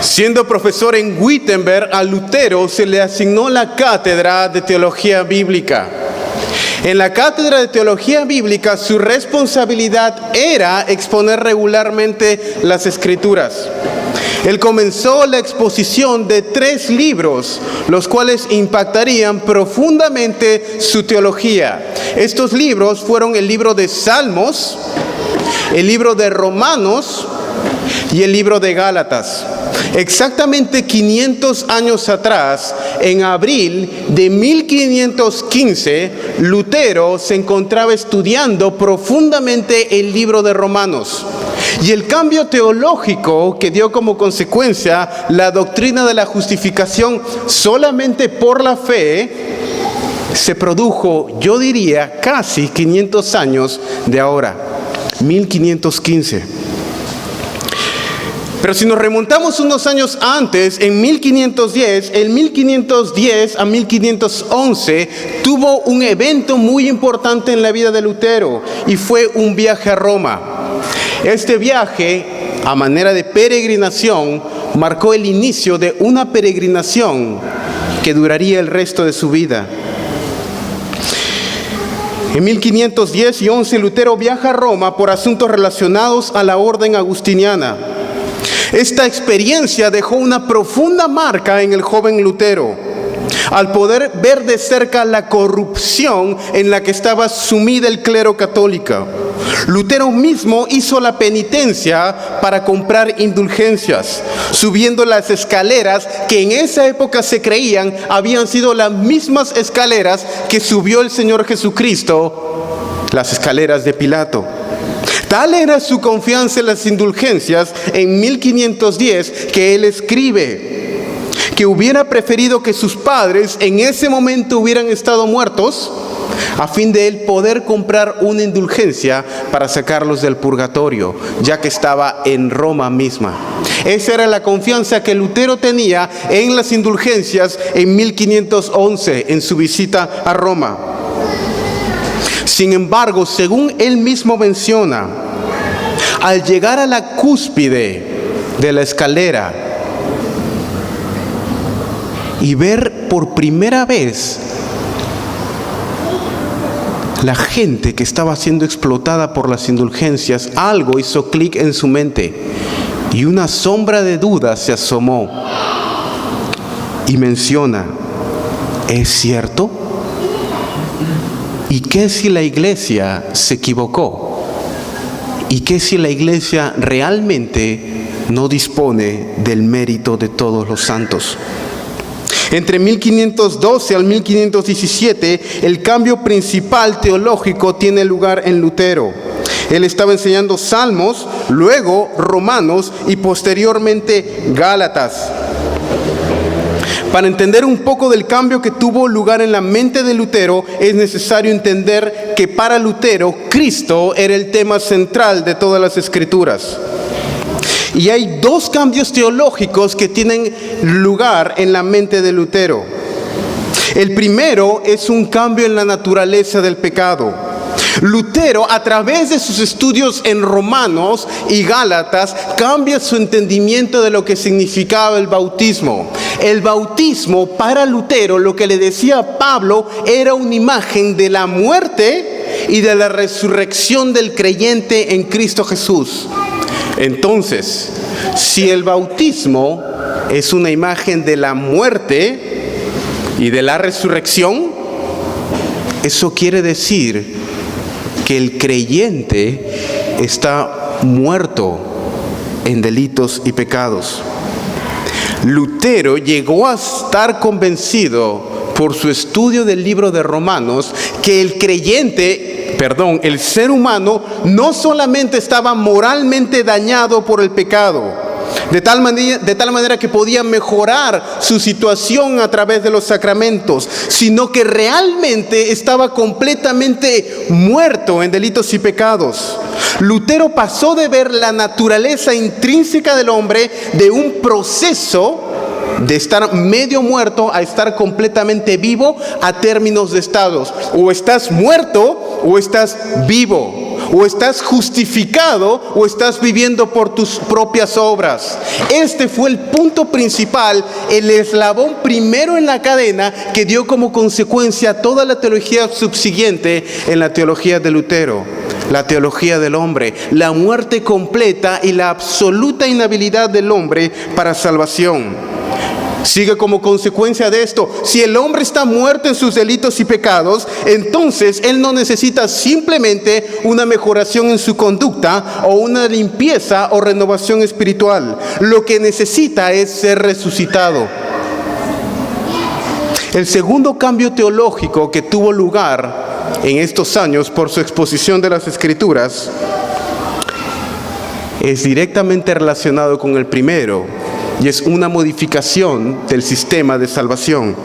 Siendo profesor en Wittenberg, a Lutero se le asignó la cátedra de teología bíblica. En la cátedra de teología bíblica, su responsabilidad era exponer regularmente las escrituras. Él comenzó la exposición de 3 libros, los cuales impactarían profundamente su teología. Estos libros fueron el libro de Salmos, el libro de Romanos y el libro de Gálatas. Exactamente 500 años atrás, en abril de 1515, Lutero se encontraba estudiando profundamente el libro de Romanos. Y el cambio teológico que dio como consecuencia la doctrina de la justificación solamente por la fe, se produjo, yo diría, casi 500 años de ahora, 1515. Pero si nos remontamos unos años antes, en 1510, el 1510 a 1511, tuvo un evento muy importante en la vida de Lutero, y fue un viaje a Roma. Este viaje, a manera de peregrinación, marcó el inicio de una peregrinación que duraría el resto de su vida. En 1510 y 11, Lutero viaja a Roma por asuntos relacionados a la orden agustiniana. Esta experiencia dejó una profunda marca en el joven Lutero, al poder ver de cerca la corrupción en la que estaba sumida el clero católico. Lutero mismo hizo la penitencia para comprar indulgencias, subiendo las escaleras que en esa época se creían habían sido las mismas escaleras que subió el Señor Jesucristo, las escaleras de Pilato. Tal era su confianza en las indulgencias en 1510 que él escribe que hubiera preferido que sus padres en ese momento hubieran estado muertos a fin de él poder comprar una indulgencia para sacarlos del purgatorio, ya que estaba en Roma misma. Esa era la confianza que Lutero tenía en las indulgencias en 1511 en su visita a Roma. Sin embargo, según él mismo menciona, al llegar a la cúspide de la escalera y ver por primera vez la gente que estaba siendo explotada por las indulgencias, algo hizo clic en su mente y una sombra de duda se asomó y menciona: ¿es cierto? ¿Y qué si la iglesia se equivocó? ¿Y qué si la iglesia realmente no dispone del mérito de todos los santos? Entre 1512 al 1517, el cambio principal teológico tiene lugar en Lutero. Él estaba enseñando Salmos, luego Romanos y posteriormente Gálatas. Para entender un poco del cambio que tuvo lugar en la mente de Lutero, es necesario entender que para Lutero, Cristo era el tema central de todas las escrituras. Y hay 2 cambios teológicos que tienen lugar en la mente de Lutero. El primero es un cambio en la naturaleza del pecado. Lutero, a través de sus estudios en Romanos y Gálatas, cambia su entendimiento de lo que significaba el bautismo. El bautismo, para Lutero, lo que le decía Pablo, era una imagen de la muerte y de la resurrección del creyente en Cristo Jesús. Entonces, si el bautismo es una imagen de la muerte y de la resurrección, eso quiere decir que el creyente está muerto en delitos y pecados. Lutero llegó a estar convencido por su estudio del libro de Romanos que el ser humano no solamente estaba moralmente dañado por el pecado, de tal manera que podía mejorar su situación a través de los sacramentos, sino que realmente estaba completamente muerto en delitos y pecados. Lutero pasó de ver la naturaleza intrínseca del hombre de un proceso de estar medio muerto a estar completamente vivo a términos de estados. O estás muerto o estás vivo. O estás justificado o estás viviendo por tus propias obras. Este fue el punto principal, el eslabón primero en la cadena que dio como consecuencia toda la teología subsiguiente en la teología de Lutero. La teología del hombre, la muerte completa y la absoluta inhabilidad del hombre para salvación. Sigue como consecuencia de esto: si el hombre está muerto en sus delitos y pecados, entonces él no necesita simplemente una mejoración en su conducta o una limpieza o renovación espiritual. Lo que necesita es ser resucitado. El segundo cambio teológico que tuvo lugar en estos años por su exposición de las Escrituras es directamente relacionado con el primero, y es una modificación del sistema de salvación.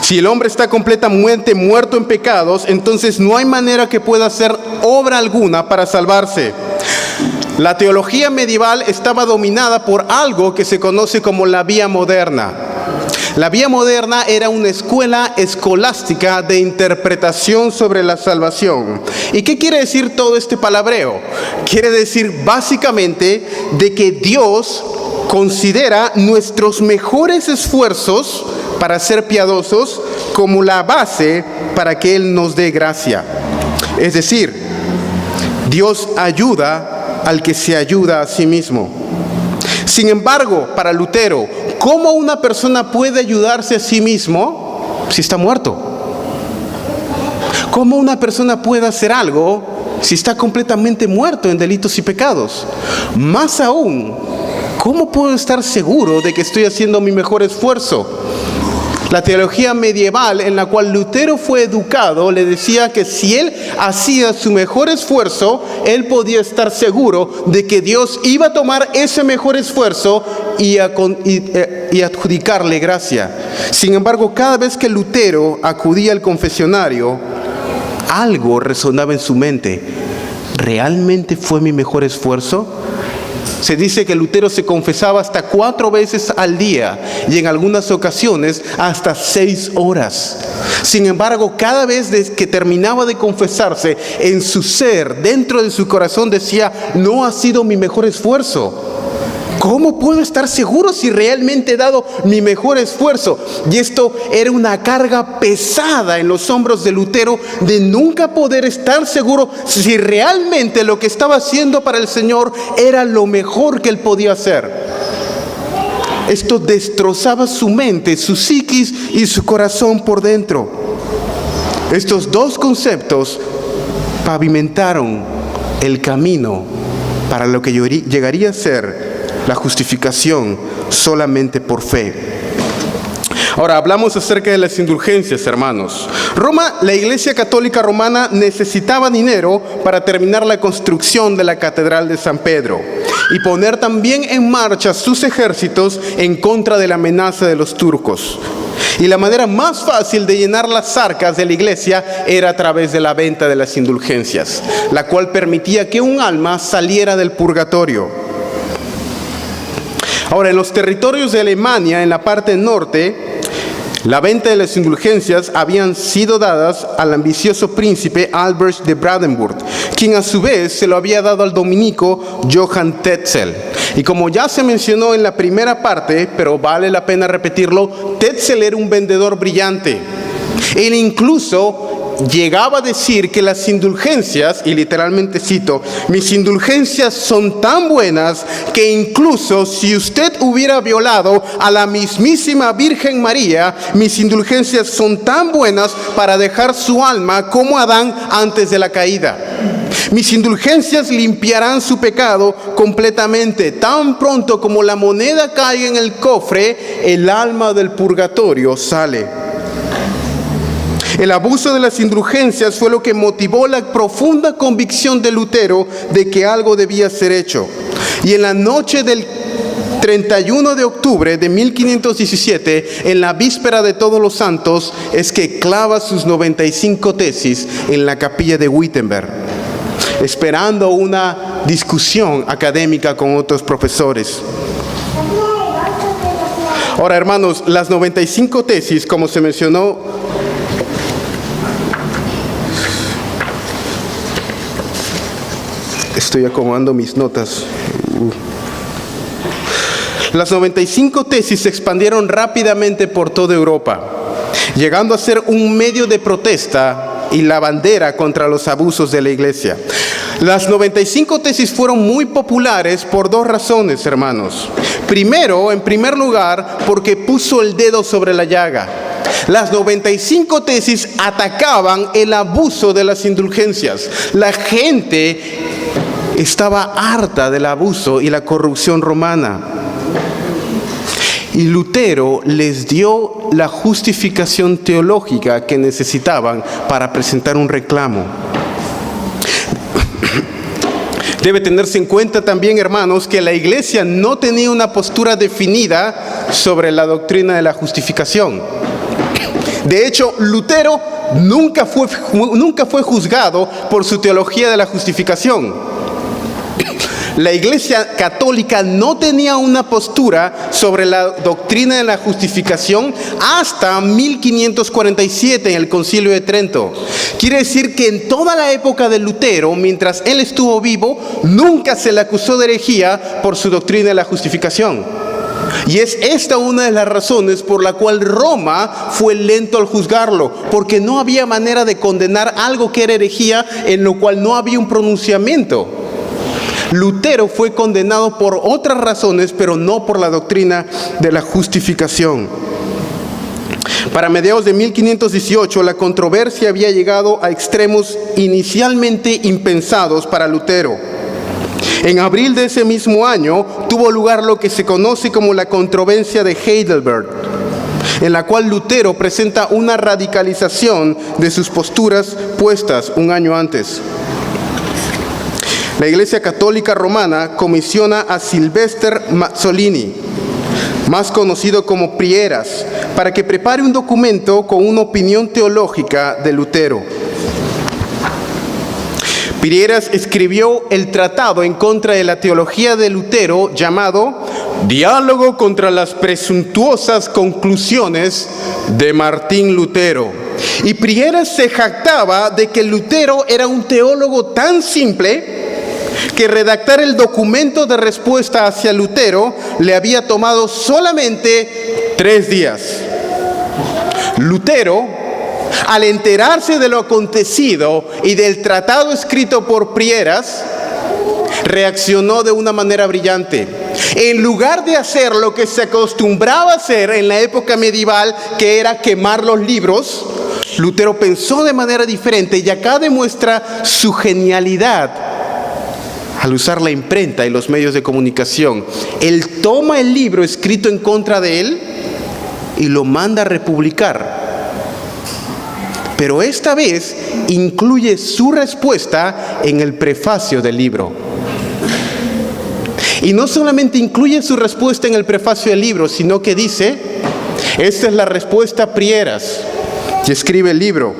Si el hombre está completamente muerto en pecados, entonces no hay manera que pueda hacer obra alguna para salvarse. La teología medieval estaba dominada por algo que se conoce como la vía moderna. La vía moderna era una escuela escolástica de interpretación sobre la salvación. ¿Y qué quiere decir todo este palabreo? Quiere decir básicamente de que Dios considera nuestros mejores esfuerzos para ser piadosos como la base para que Él nos dé gracia. Es decir, Dios ayuda al que se ayuda a sí mismo. Sin embargo, para Lutero, ¿cómo una persona puede ayudarse a sí mismo si está muerto? ¿Cómo una persona puede hacer algo si está completamente muerto en delitos y pecados? Más aún, ¿cómo puedo estar seguro de que estoy haciendo mi mejor esfuerzo? La teología medieval en la cual Lutero fue educado le decía que si él hacía su mejor esfuerzo, él podía estar seguro de que Dios iba a tomar ese mejor esfuerzo y adjudicarle gracia. Sin embargo, cada vez que Lutero acudía al confesionario, algo resonaba en su mente. ¿Realmente fue mi mejor esfuerzo? Se dice que Lutero se confesaba hasta 4 veces al día y en algunas ocasiones hasta 6 horas. Sin embargo, cada vez que terminaba de confesarse, en su ser, dentro de su corazón decía: no ha sido mi mejor esfuerzo. ¿Cómo puedo estar seguro si realmente he dado mi mejor esfuerzo? Y esto era una carga pesada en los hombros de Lutero, de nunca poder estar seguro si realmente lo que estaba haciendo para el Señor era lo mejor que él podía hacer. Esto destrozaba su mente, su psiquis y su corazón por dentro. Estos dos conceptos pavimentaron el camino para lo que llegaría a ser la justificación solamente por fe. Ahora hablamos acerca de las indulgencias, hermanos. La Iglesia Católica Romana necesitaba dinero para terminar la construcción de la Catedral de San Pedro y poner también en marcha sus ejércitos en contra de la amenaza de los turcos. Y la manera más fácil de llenar las arcas de la iglesia era a través de la venta de las indulgencias, la cual permitía que un alma saliera del purgatorio. Ahora, en los territorios de Alemania, en la parte norte, la venta de las indulgencias habían sido dadas al ambicioso príncipe Albert de Brandenburg, quien a su vez se lo había dado al dominico Johann Tetzel. Y como ya se mencionó en la primera parte, pero vale la pena repetirlo, Tetzel era un vendedor brillante. Él incluso llegaba a decir que las indulgencias, y literalmente cito: mis indulgencias son tan buenas que incluso si usted hubiera violado a la mismísima Virgen María, mis indulgencias son tan buenas para dejar su alma como Adán antes de la caída. Mis indulgencias limpiarán su pecado completamente. Tan pronto como la moneda caiga en el cofre, el alma del purgatorio sale. El abuso de las indulgencias fue lo que motivó la profunda convicción de Lutero de que algo debía ser hecho. Y en la noche del 31 de octubre de 1517, en la víspera de Todos los Santos, es que clava sus 95 tesis en la capilla de Wittenberg, esperando una discusión académica con otros profesores. Ahora, hermanos, las 95 tesis, como se mencionó, Estoy acomodando mis notas. Las 95 tesis se expandieron rápidamente por toda Europa, llegando a ser un medio de protesta y la bandera contra los abusos de la Iglesia. Las 95 tesis fueron muy populares por dos razones, hermanos. Primero, en primer lugar, porque puso el dedo sobre la llaga. Las 95 tesis atacaban el abuso de las indulgencias. La gente estaba harta del abuso y la corrupción romana. Y Lutero les dio la justificación teológica que necesitaban para presentar un reclamo. Debe tenerse en cuenta también, hermanos, que la Iglesia no tenía una postura definida sobre la doctrina de la justificación. De hecho, Lutero nunca fue juzgado por su teología de la justificación. La Iglesia católica no tenía una postura sobre la doctrina de la justificación hasta 1547 en el Concilio de Trento. Quiere decir que en toda la época de Lutero, mientras él estuvo vivo, nunca se le acusó de herejía por su doctrina de la justificación. Y es esta una de las razones por la cual Roma fue lento al juzgarlo, porque no había manera de condenar algo que era herejía en lo cual no había un pronunciamiento. Lutero fue condenado por otras razones, pero no por la doctrina de la justificación. Para mediados de 1518, la controversia había llegado a extremos inicialmente impensados para Lutero. En abril de ese mismo año tuvo lugar lo que se conoce como la controversia de Heidelberg, en la cual Lutero presenta una radicalización de sus posturas puestas un año antes. La Iglesia Católica Romana comisiona a Silvester Mazzolini, más conocido como Prieras, para que prepare un documento con una opinión teológica de Lutero. Prieras escribió el tratado en contra de la teología de Lutero llamado Diálogo contra las presuntuosas conclusiones de Martín Lutero. Y Prieras se jactaba de que Lutero era un teólogo tan simple que redactar el documento de respuesta hacia Lutero le había tomado solamente 3 días. Lutero, al enterarse de lo acontecido y del tratado escrito por Prieras, reaccionó de una manera brillante. En lugar de hacer lo que se acostumbraba a hacer en la época medieval, que era quemar los libros, Lutero pensó de manera diferente y acá demuestra su genialidad al usar la imprenta y los medios de comunicación. Él toma el libro escrito en contra de él y lo manda a republicar. Pero esta vez incluye su respuesta en el prefacio del libro. Y no solamente incluye su respuesta en el prefacio del libro, sino que dice, esta es la respuesta a Prieras, y escribe el libro.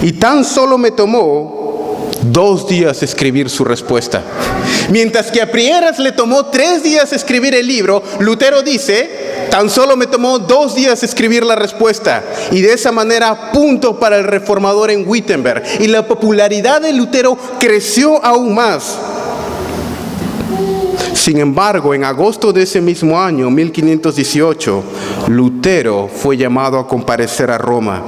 Y tan solo me tomó 2 días escribir su respuesta. Mientras que a Prieras le tomó 3 días escribir el libro, Lutero dice, tan solo me tomó 2 días escribir la respuesta. Y de esa manera, punto para el reformador en Wittenberg. Y la popularidad de Lutero creció aún más. Sin embargo, en agosto de ese mismo año, 1518, Lutero fue llamado a comparecer a Roma.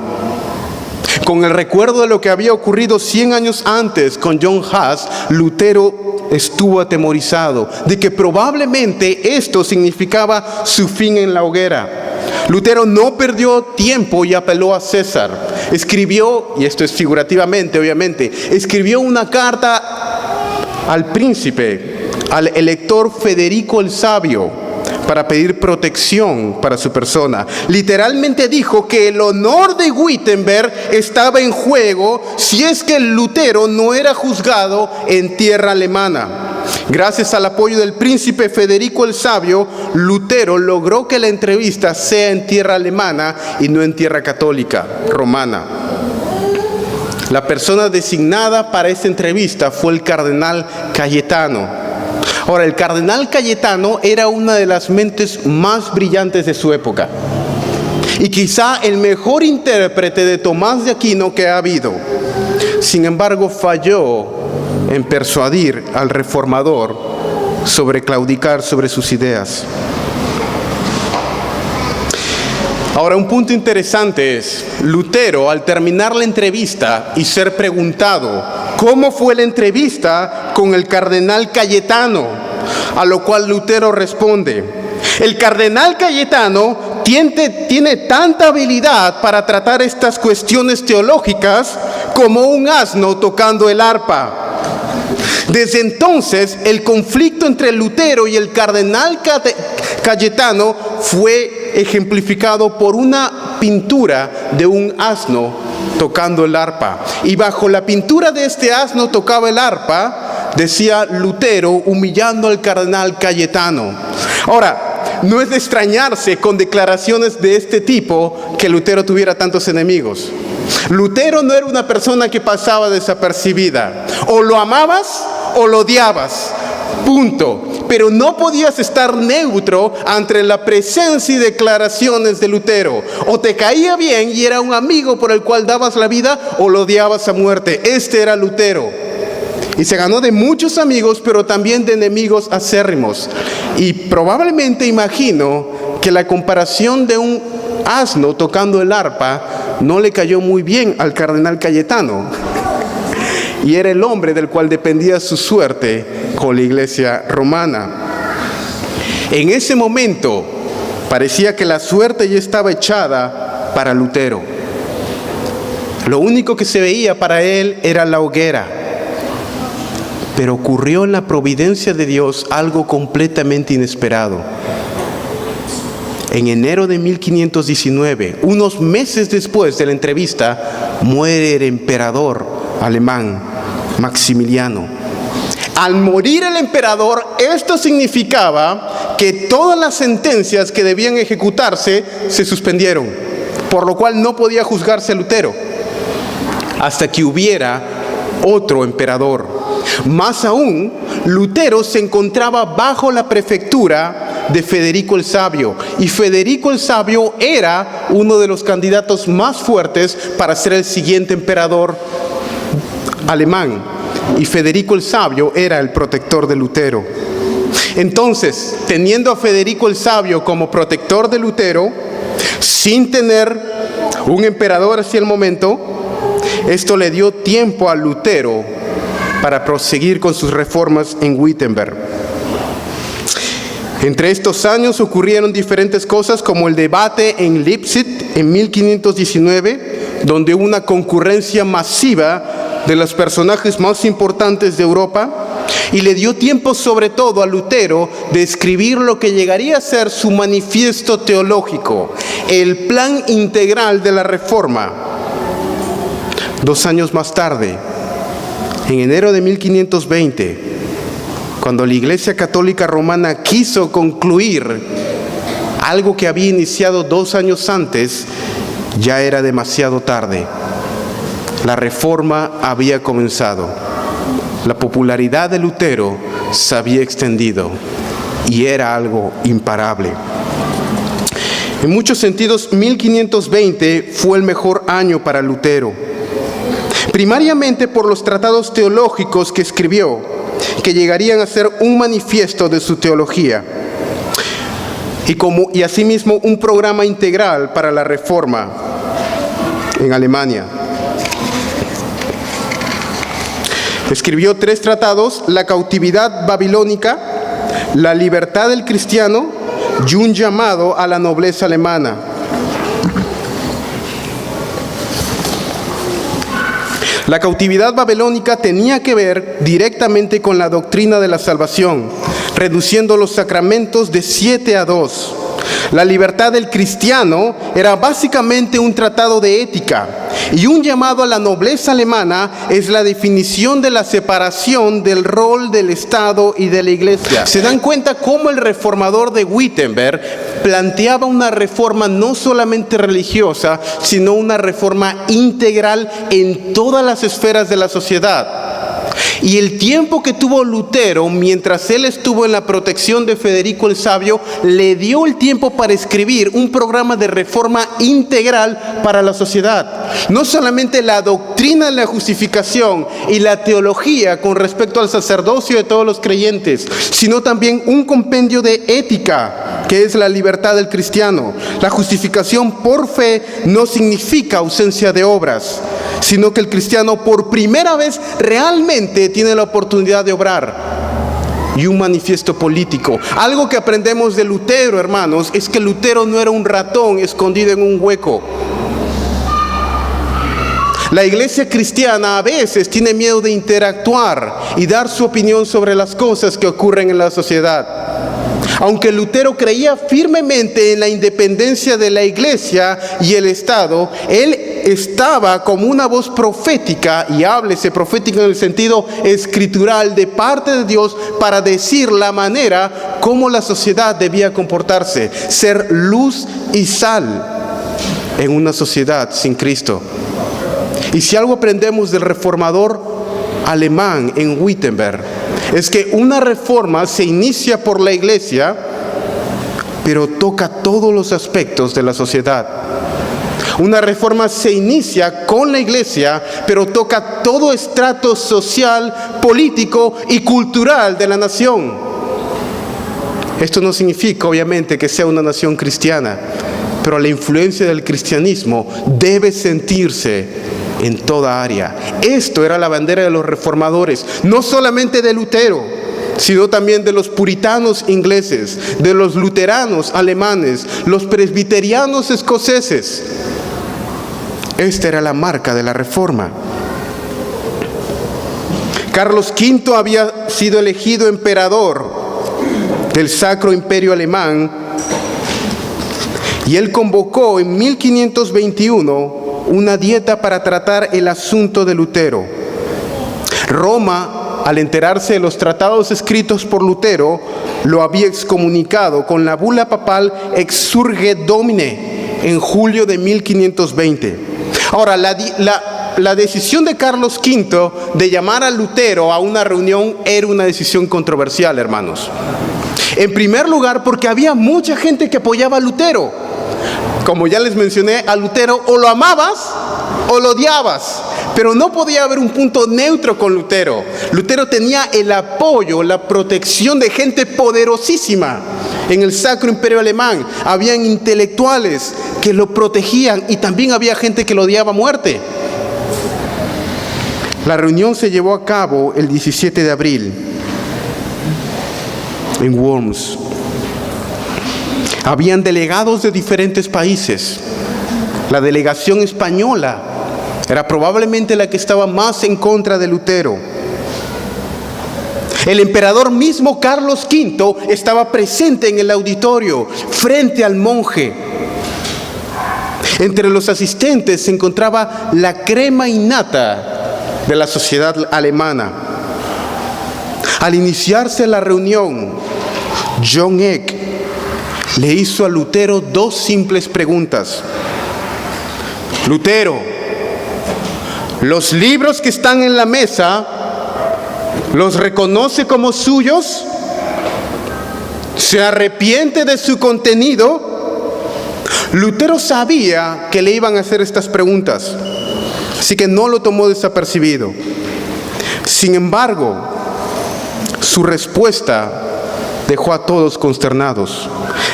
Con el recuerdo de lo que había ocurrido 100 años antes con John Huss, Lutero estuvo atemorizado de que probablemente esto significaba su fin en la hoguera. Lutero no perdió tiempo y apeló a César. Escribió, y esto es figurativamente obviamente, escribió una carta al príncipe, al elector Federico el Sabio, para pedir protección para su persona. Literalmente dijo que el honor de Wittenberg estaba en juego si es que Lutero no era juzgado en tierra alemana. Gracias al apoyo del príncipe Federico el Sabio, Lutero logró que la entrevista sea en tierra alemana y no en tierra católica, romana. La persona designada para esta entrevista fue el cardenal Cayetano. Ahora, el cardenal Cayetano era una de las mentes más brillantes de su época y quizá el mejor intérprete de Tomás de Aquino que ha habido. Sin embargo, falló en persuadir al reformador sobre claudicar sobre sus ideas. Ahora, un punto interesante es, Lutero, al terminar la entrevista y ser preguntado cómo fue la entrevista con el cardenal Cayetano, a lo cual Lutero responde: el cardenal Cayetano tiene tanta habilidad para tratar estas cuestiones teológicas como un asno tocando el arpa. Desde entonces, el conflicto entre Lutero y el cardenal Cayetano fue ejemplificado por una pintura de un asno tocando el arpa. Y bajo la pintura de este asno tocaba el arpa, decía Lutero, humillando al cardenal Cayetano. Ahora, no es de extrañarse con declaraciones de este tipo que Lutero tuviera tantos enemigos. Lutero no era una persona que pasaba desapercibida. O lo amabas o lo odiabas. Punto. Pero no podías estar neutro ante la presencia y declaraciones de Lutero. O te caía bien y era un amigo por el cual dabas la vida, o lo odiabas a muerte. Este era Lutero. Y se ganó de muchos amigos, pero también de enemigos acérrimos. Y probablemente imagino que la comparación de un asno tocando el arpa no le cayó muy bien al cardenal Cayetano. Y era el hombre del cual dependía su suerte con la iglesia romana. En ese momento parecía que la suerte ya estaba echada para Lutero. Lo único que se veía para él era la hoguera. Pero ocurrió en la providencia de Dios algo completamente inesperado. En enero de 1519, unos meses después de la entrevista, muere el emperador alemán, Maximiliano. Al morir el emperador, esto significaba que todas las sentencias que debían ejecutarse se suspendieron, por lo cual no podía juzgarse a Lutero hasta que hubiera otro emperador. Más aún, Lutero se encontraba bajo la prefectura de Federico el Sabio, y Federico el Sabio era uno de los candidatos más fuertes para ser el siguiente emperador alemán, y Federico el Sabio era el protector de Lutero. Entonces, teniendo a Federico el Sabio como protector de Lutero, sin tener un emperador hacia el momento, esto le dio tiempo a Lutero para proseguir con sus reformas en Wittenberg. Entre estos años ocurrieron diferentes cosas, como el debate en Leipzig en 1519, donde hubo una concurrencia masiva de los personajes más importantes de Europa, y le dio tiempo sobre todo a Lutero de escribir lo que llegaría a ser su manifiesto teológico, el plan integral de la Reforma. 2 años más tarde, en enero de 1520, cuando la Iglesia Católica Romana quiso concluir algo que había iniciado 2 años antes, ya era demasiado tarde. La Reforma había comenzado. La popularidad de Lutero se había extendido y era algo imparable. En muchos sentidos, 1520 fue el mejor año para Lutero. Primariamente por los tratados teológicos que escribió, que llegarían a ser un manifiesto de su teología, y asimismo un programa integral para la Reforma en Alemania. Escribió 3 tratados: la cautividad babilónica, la libertad del cristiano y un llamado a la nobleza alemana. La cautividad babilónica tenía que ver directamente con la doctrina de la salvación, reduciendo los sacramentos de 7 a 2. La libertad del cristiano era básicamente un tratado de ética, y un llamado a la nobleza alemana es la definición de la separación del rol del Estado y de la Iglesia. ¿Se dan cuenta cómo el reformador de Wittenberg planteaba una reforma no solamente religiosa, sino una reforma integral en todas las esferas de la sociedad? Y el tiempo que tuvo Lutero, mientras él estuvo en la protección de Federico el Sabio, le dio el tiempo para escribir un programa de reforma integral para la sociedad. No solamente la doctrina de la justificación y la teología con respecto al sacerdocio de todos los creyentes, sino también un compendio de ética, que es la libertad del cristiano. La justificación por fe no significa ausencia de obras, sino que el cristiano por primera vez realmente tiene la oportunidad de obrar. Y un manifiesto político. Algo que aprendemos de Lutero, hermanos, es que Lutero no era un ratón escondido en un hueco. La iglesia cristiana a veces tiene miedo de interactuar y dar su opinión sobre las cosas que ocurren en la sociedad. Aunque Lutero creía firmemente en la independencia de la iglesia y el Estado, él estaba como una voz profética, y háblese profética en el sentido escritural, de parte de Dios para decir la manera como la sociedad debía comportarse, ser luz y sal en una sociedad sin Cristo. Y si algo aprendemos del reformador alemán en Wittenberg, es que una reforma se inicia por la iglesia, pero toca todos los aspectos de la sociedad. Una reforma se inicia con la iglesia, pero toca todo estrato social, político y cultural de la nación. Esto no significa, obviamente, que sea una nación cristiana, pero la influencia del cristianismo debe sentirse en toda área. Esto era la bandera de los reformadores, no solamente de Lutero, sino también de los puritanos ingleses, de los luteranos alemanes, los presbiterianos escoceses. Esta era la marca de la reforma. Carlos V había sido elegido emperador del Sacro Imperio Alemán, y él convocó en 1521 una dieta para tratar el asunto de Lutero. Roma, al enterarse de los tratados escritos por Lutero, lo había excomunicado con la bula papal Exsurge Domine en julio de 1520. Ahora, la decisión de Carlos V de llamar a Lutero a una reunión era una decisión controversial, hermanos. En primer lugar, porque había mucha gente que apoyaba a Lutero. Como ya les mencioné, a Lutero o lo amabas o lo odiabas, pero no podía haber un punto neutro con Lutero. Lutero tenía el apoyo, la protección de gente poderosísima en el Sacro Imperio Alemán. Habían intelectuales que lo protegían y también había gente que lo odiaba a muerte. La reunión se llevó a cabo el 17 de abril en Worms. Habían delegados de diferentes países. La delegación española era probablemente la que estaba más en contra de Lutero. El emperador mismo, Carlos V, estaba presente en el auditorio, frente al monje. Entre los asistentes se encontraba la crema innata de la sociedad alemana. Al iniciarse la reunión, John Eck le hizo a Lutero dos simples preguntas. Lutero, ¿los libros que están en la mesa los reconoce como suyos? ¿Se arrepiente de su contenido? Lutero sabía que le iban a hacer estas preguntas, así que no lo tomó desapercibido. Sin embargo, su respuesta dejó a todos consternados.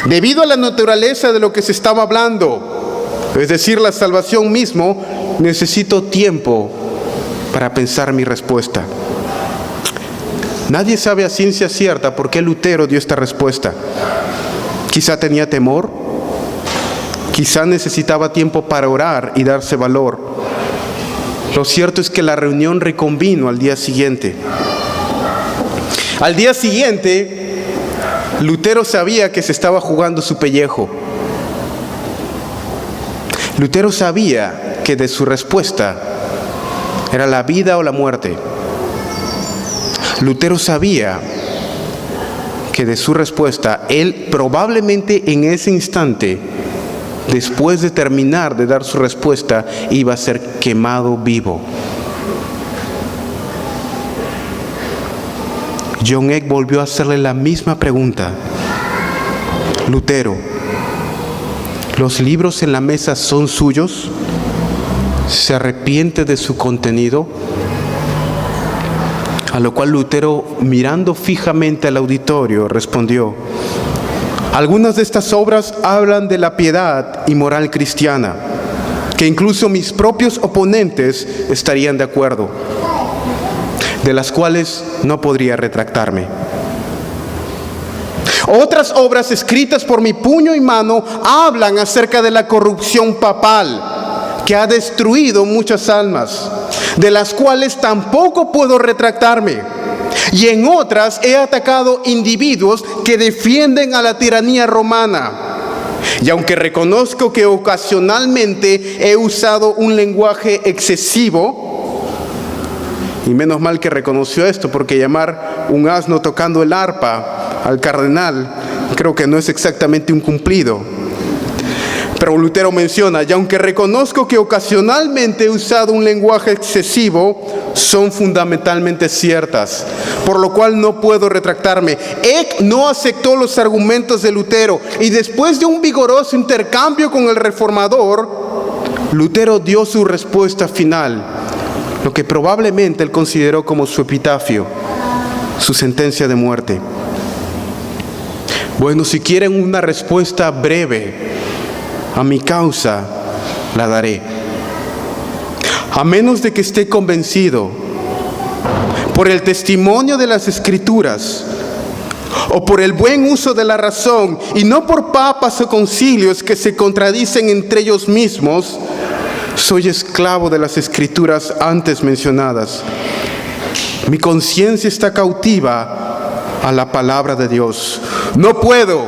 Debido a la naturaleza de lo que se estaba hablando, es decir, la salvación mismo, necesito tiempo para pensar mi respuesta. Nadie sabe a ciencia cierta por qué Lutero dio esta respuesta. Quizá tenía temor, quizá necesitaba tiempo para orar y darse valor. Lo cierto es que la reunión reconvino al día siguiente. Al día siguiente, Lutero sabía que se estaba jugando su pellejo. Lutero sabía que de su respuesta era la vida o la muerte. Lutero sabía que de su respuesta, él probablemente en ese instante, después de terminar de dar su respuesta, iba a ser quemado vivo. John Eck volvió a hacerle la misma pregunta. Lutero, ¿los libros en la mesa son suyos? ¿Se arrepiente de su contenido? A lo cual Lutero, mirando fijamente al auditorio, respondió: algunas de estas obras hablan de la piedad y moral cristiana, que incluso mis propios oponentes estarían de acuerdo, de las cuales no podría retractarme. Otras obras escritas por mi puño y mano hablan acerca de la corrupción papal, que ha destruido muchas almas, de las cuales tampoco puedo retractarme. Y en otras he atacado individuos que defienden a la tiranía romana. Y aunque reconozco que ocasionalmente he usado un lenguaje excesivo, y menos mal que reconoció esto, porque llamar un asno tocando el arpa al cardenal creo que no es exactamente un cumplido. Pero Lutero menciona: y aunque reconozco que ocasionalmente he usado un lenguaje excesivo, son fundamentalmente ciertas, por lo cual no puedo retractarme. Eck no aceptó los argumentos de Lutero, y después de un vigoroso intercambio con el reformador, Lutero dio su respuesta final, lo que probablemente él consideró como su epitafio, su sentencia de muerte. Bueno, si quieren una respuesta breve a mi causa, la daré. A menos de que esté convencido por el testimonio de las Escrituras o por el buen uso de la razón, y no por papas o concilios que se contradicen entre ellos mismos, soy esclavo de las Escrituras antes mencionadas. Mi conciencia está cautiva a la palabra de Dios. No puedo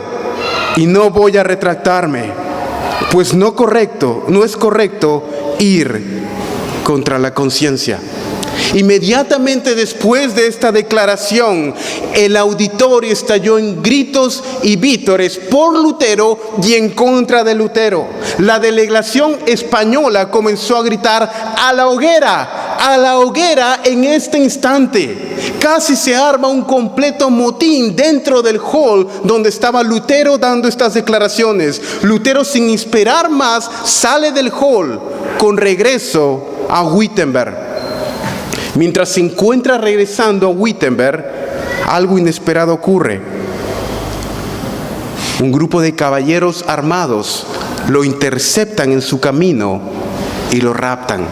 y no voy a retractarme, pues no es correcto ir contra la conciencia. Inmediatamente después de esta declaración, el auditorio estalló en gritos y vítores por Lutero y en contra de Lutero. La delegación española comenzó a gritar: ¡a la hoguera! ¡A la hoguera en este instante! Casi se arma un completo motín dentro del hall donde estaba Lutero dando estas declaraciones. Lutero, sin esperar más, sale del hall con regreso a Wittenberg. Mientras se encuentra regresando a Wittenberg, algo inesperado ocurre. Un grupo de caballeros armados lo interceptan en su camino y lo raptan.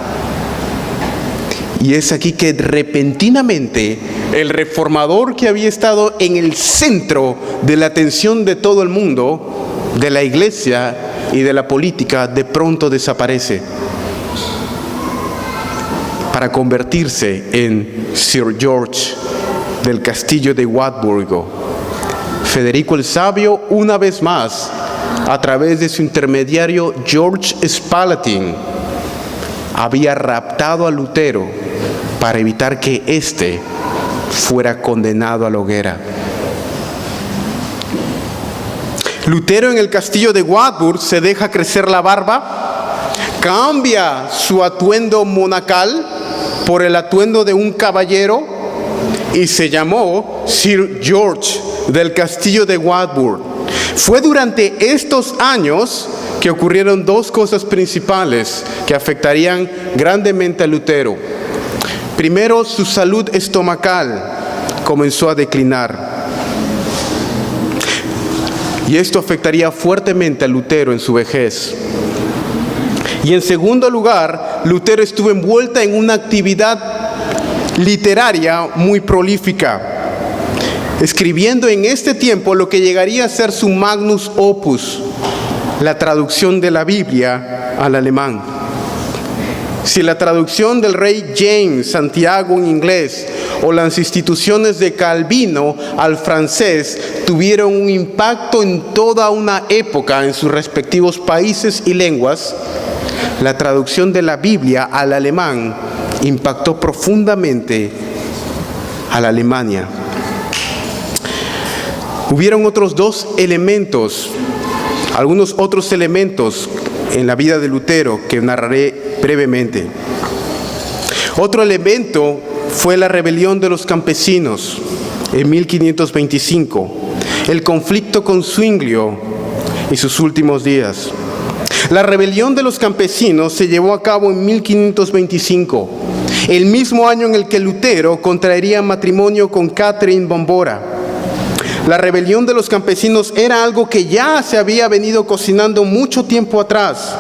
Y es aquí que repentinamente el reformador, que había estado en el centro de la atención de todo el mundo, de la iglesia y de la política, de pronto desaparece para convertirse en Sir George del castillo de Wartburgo. Federico el Sabio, una vez más, a través de su intermediario George Spalatin, había raptado a Lutero para evitar que éste fuera condenado a la hoguera. Lutero, en el castillo de Wartburg, se deja crecer la barba, cambia su atuendo monacal por el atuendo de un caballero y se llamó Sir George del castillo de Wartburg. Fue durante estos años que ocurrieron dos cosas principales que afectarían grandemente a Lutero. Primero, su salud estomacal comenzó a declinar, y esto afectaría fuertemente a Lutero en su vejez. Y en segundo lugar, Lutero estuvo envuelta en una actividad literaria muy prolífica, escribiendo en este tiempo lo que llegaría a ser su magnus opus, la traducción de la Biblia al alemán. Si la traducción del rey James Santiago en inglés o las instituciones de Calvino al francés tuvieron un impacto en toda una época en sus respectivos países y lenguas, la traducción de la Biblia al alemán impactó profundamente a la Alemania. Hubieron otros dos elementos, algunos otros elementos en la vida de Lutero que narraré brevemente. Otro elemento fue la rebelión de los campesinos en 1525, el conflicto con Zwinglio y sus últimos días. La rebelión de los campesinos se llevó a cabo en 1525, el mismo año en el que Lutero contraería matrimonio con Catherine von Bora. La rebelión de los campesinos era algo que ya se había venido cocinando mucho tiempo atrás.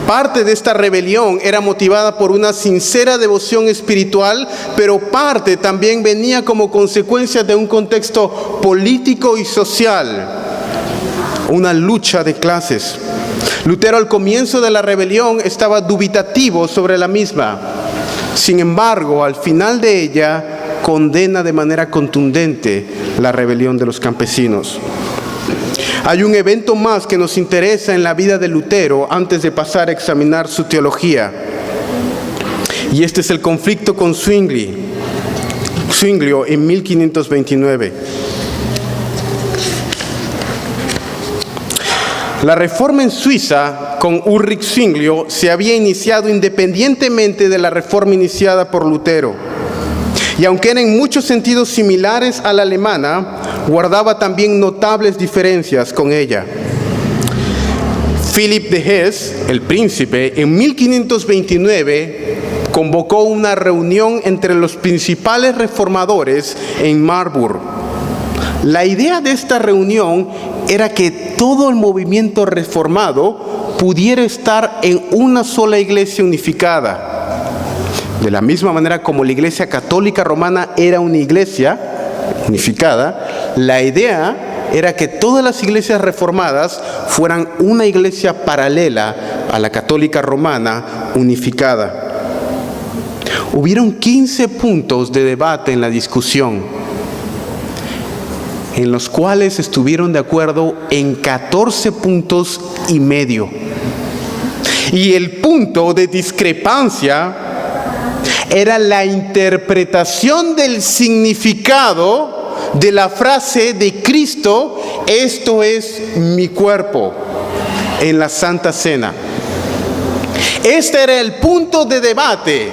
Parte de esta rebelión era motivada por una sincera devoción espiritual, pero parte también venía como consecuencia de un contexto político y social, una lucha de clases. Lutero al comienzo de la rebelión estaba dubitativo sobre la misma. Sin embargo, al final de ella, condena de manera contundente la rebelión de los campesinos. Hay un evento más que nos interesa en la vida de Lutero antes de pasar a examinar su teología. Y este es el conflicto con Zwinglio en 1529. La reforma en Suiza con Ulrich Zwinglio se había iniciado independientemente de la reforma iniciada por Lutero. Y aunque era en muchos sentidos similares a la alemana, guardaba también notables diferencias con ella. Philipp de Hesse, el príncipe, en 1529 convocó una reunión entre los principales reformadores en Marburg. La idea de esta reunión era que todo el movimiento reformado pudiera estar en una sola iglesia unificada. De la misma manera como la Iglesia Católica Romana era una iglesia unificada, la idea era que todas las iglesias reformadas fueran una iglesia paralela a la Católica Romana unificada. Hubieron 15 puntos de debate en la discusión, en los cuales estuvieron de acuerdo en 14 puntos y medio. Y el punto de discrepancia era la interpretación del significado de la frase de Cristo: esto es mi cuerpo, en la Santa Cena. Este era el punto de debate.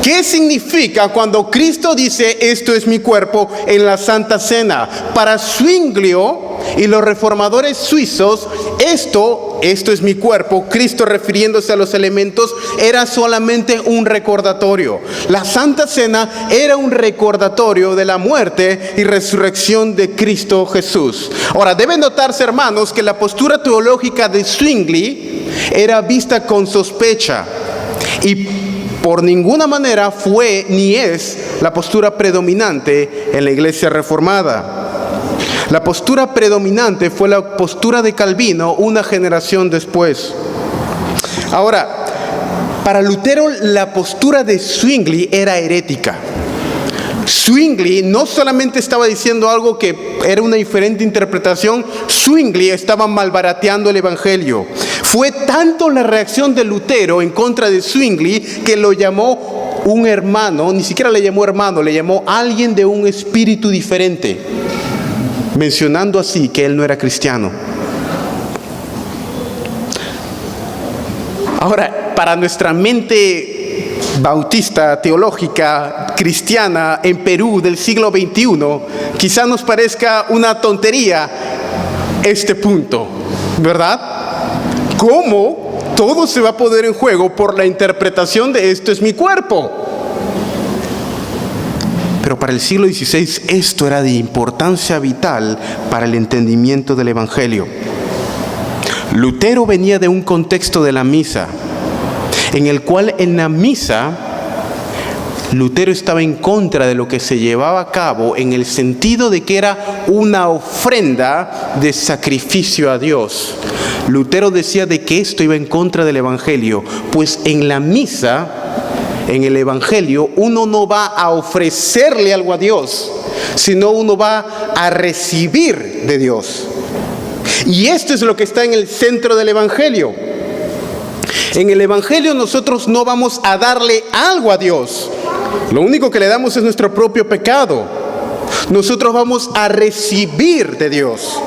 ¿Qué significa cuando Cristo dice esto es mi cuerpo en la Santa Cena? Para Zwinglio y los reformadores suizos, esto es mi cuerpo, Cristo refiriéndose a los elementos, era solamente un recordatorio. La Santa Cena era un recordatorio de la muerte y resurrección de Cristo Jesús. Ahora, deben notarse, hermanos, que la postura teológica de Zwinglio era vista con sospecha y por ninguna manera fue ni es la postura predominante en la Iglesia Reformada. La postura predominante fue la postura de Calvino una generación después. Ahora, para Lutero la postura de Zwinglio era herética. Zwinglio no solamente estaba diciendo algo que era una diferente interpretación, Zwinglio estaba malbarateando el Evangelio. Fue tanto la reacción de Lutero en contra de Zwinglio que lo llamó un hermano, ni siquiera le llamó hermano, le llamó alguien de un espíritu diferente, mencionando así que él no era cristiano. Ahora, para nuestra mente bautista, teológica, cristiana en Perú del siglo XXI, quizá nos parezca una tontería este punto, ¿verdad? ¿Cómo todo se va a poner en juego por la interpretación de esto es mi cuerpo? Pero para el siglo XVI esto era de importancia vital para el entendimiento del Evangelio. Lutero venía de un contexto de la misa, en el cual en la misa Lutero estaba en contra de lo que se llevaba a cabo en el sentido de que era una ofrenda de sacrificio a Dios. Lutero decía de que esto iba en contra del Evangelio, pues en la misa, en el Evangelio, uno no va a ofrecerle algo a Dios, sino uno va a recibir de Dios. Y esto es lo que está en el centro del Evangelio. En el Evangelio nosotros no vamos a darle algo a Dios. Lo único que le damos es nuestro propio pecado. Nosotros vamos a recibir de Dios.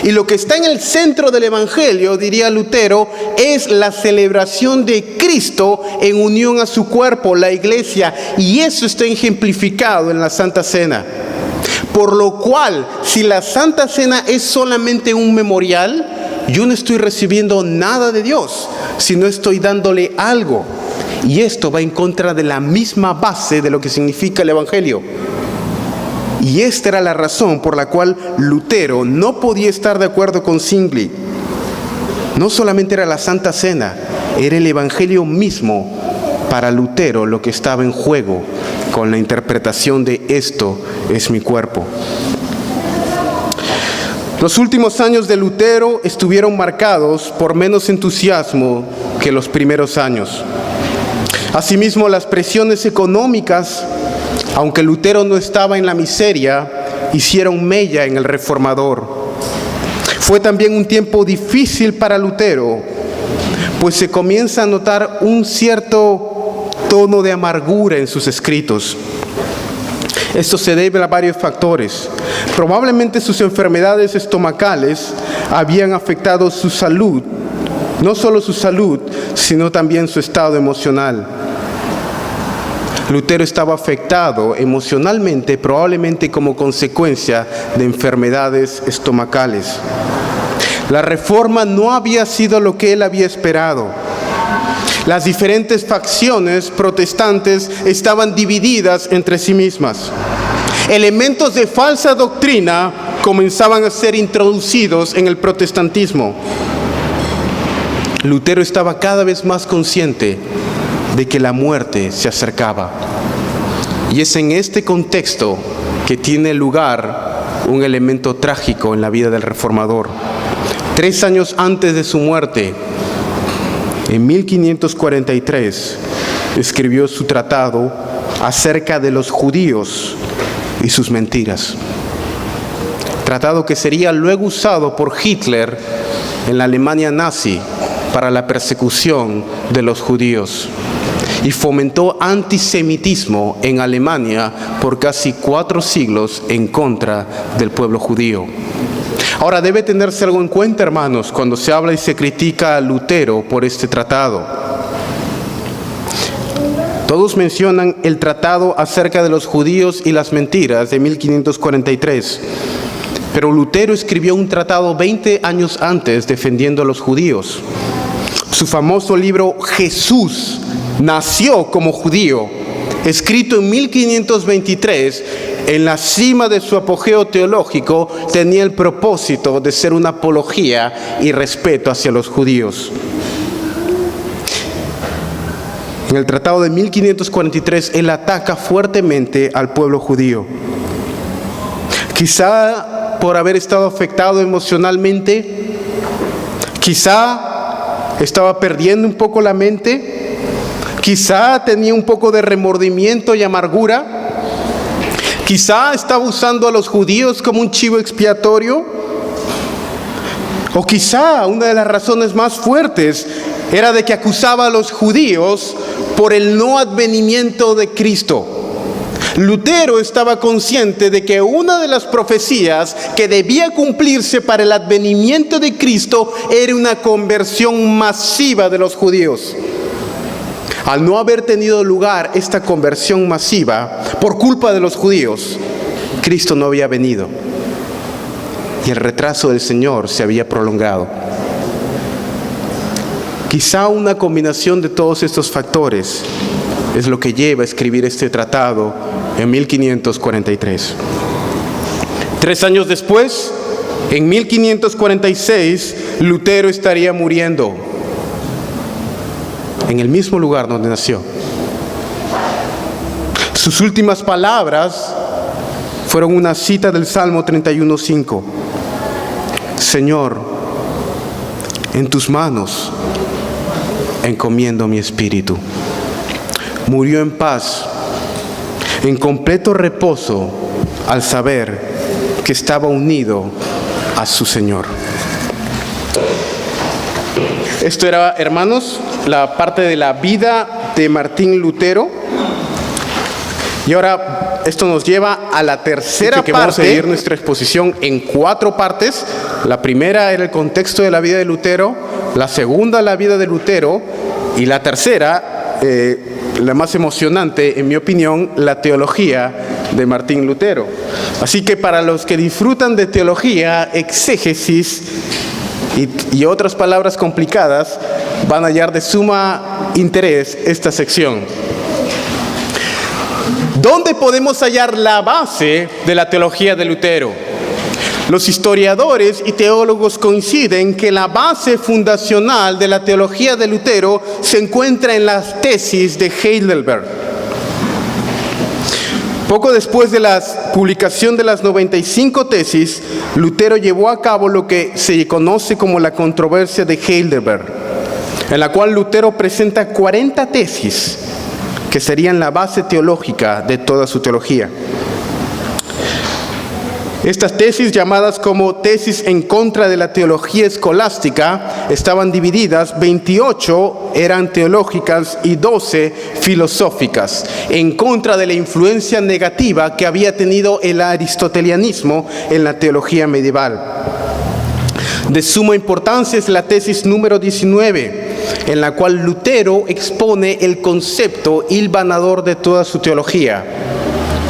Y lo que está en el centro del Evangelio, diría Lutero, es la celebración de Cristo en unión a su cuerpo, la iglesia. Y eso está ejemplificado en la Santa Cena. Por lo cual, si la Santa Cena es solamente un memorial, yo no estoy recibiendo nada de Dios, sino estoy dándole algo. Y esto va en contra de la misma base de lo que significa el Evangelio. Y esta era la razón por la cual Lutero no podía estar de acuerdo con Zwingli. No solamente era la Santa Cena, era el Evangelio mismo para Lutero lo que estaba en juego con la interpretación de esto es mi cuerpo. Los últimos años de Lutero estuvieron marcados por menos entusiasmo que los primeros años. Asimismo, las presiones económicas, aunque Lutero no estaba en la miseria, hicieron mella en el reformador. Fue también un tiempo difícil para Lutero, pues se comienza a notar un cierto tono de amargura en sus escritos. Esto se debe a varios factores. Probablemente sus enfermedades estomacales habían afectado su salud, no solo su salud, sino también su estado emocional. Lutero estaba afectado emocionalmente, probablemente como consecuencia de enfermedades estomacales. La reforma no había sido lo que él había esperado. Las diferentes facciones protestantes estaban divididas entre sí mismas. Elementos de falsa doctrina comenzaban a ser introducidos en el protestantismo. Lutero estaba cada vez más consciente de que la muerte se acercaba. Y es en este contexto que tiene lugar un elemento trágico en la vida del reformador. 3 años antes de su muerte, en 1543, escribió su tratado acerca de los judíos y sus mentiras. Tratado que sería luego usado por Hitler en la Alemania nazi para la persecución de los judíos y fomentó antisemitismo en Alemania por casi 4 siglos en contra del pueblo judío. Ahora, debe tenerse algo en cuenta, hermanos, cuando se habla y se critica a Lutero por este tratado. Todos mencionan el tratado acerca de los judíos y las mentiras de 1543. Pero Lutero escribió un tratado 20 años antes defendiendo a los judíos. Su famoso libro Jesús nació como judío, escrito en 1523, en la cima de su apogeo teológico, tenía el propósito de ser una apología y respeto hacia los judíos. En el tratado de 1543, él ataca fuertemente al pueblo judío. Quizá por haber estado afectado emocionalmente, quizá estaba perdiendo un poco la mente, quizá tenía un poco de remordimiento y amargura, quizá estaba usando a los judíos como un chivo expiatorio, o quizá una de las razones más fuertes era de que acusaba a los judíos por el no advenimiento de Cristo. Lutero estaba consciente de que una de las profecías que debía cumplirse para el advenimiento de Cristo era una conversión masiva de los judíos. Al no haber tenido lugar esta conversión masiva por culpa de los judíos, Cristo no había venido y el retraso del Señor se había prolongado. Quizá una combinación de todos estos factores es lo que lleva a escribir este tratado en 1543. 3 años después, en 1546, Lutero estaría muriendo en el mismo lugar donde nació. Sus últimas palabras fueron una cita del Salmo 31:5. Señor, en tus manos encomiendo mi espíritu. Murió en paz, en completo reposo, al saber que estaba unido a su Señor. Esto era, hermanos, la parte de la vida de Martín Lutero. Y ahora esto nos lleva a la tercera parte. Vamos a dividir nuestra exposición en 4 partes. La primera era el contexto de la vida de Lutero, la segunda la vida de Lutero y la tercera, la más emocionante en mi opinión, la teología de Martín Lutero. Así que para los que disfrutan de teología, exégesis y otras palabras complicadas, van a hallar de suma interés esta sección. ¿Dónde podemos hallar la base de la teología de Lutero? Los historiadores y teólogos coinciden que la base fundacional de la teología de Lutero se encuentra en las tesis de Heidelberg. Poco después de la publicación de las 95 tesis, Lutero llevó a cabo lo que se conoce como la controversia de Heidelberg, en la cual Lutero presenta 40 tesis que serían la base teológica de toda su teología. Estas tesis, llamadas como tesis en contra de la teología escolástica, estaban divididas: 28 eran teológicas y 12 filosóficas, en contra de la influencia negativa que había tenido el aristotelianismo en la teología medieval. De suma importancia es la tesis número 19, en la cual Lutero expone el concepto hilvanador de toda su teología,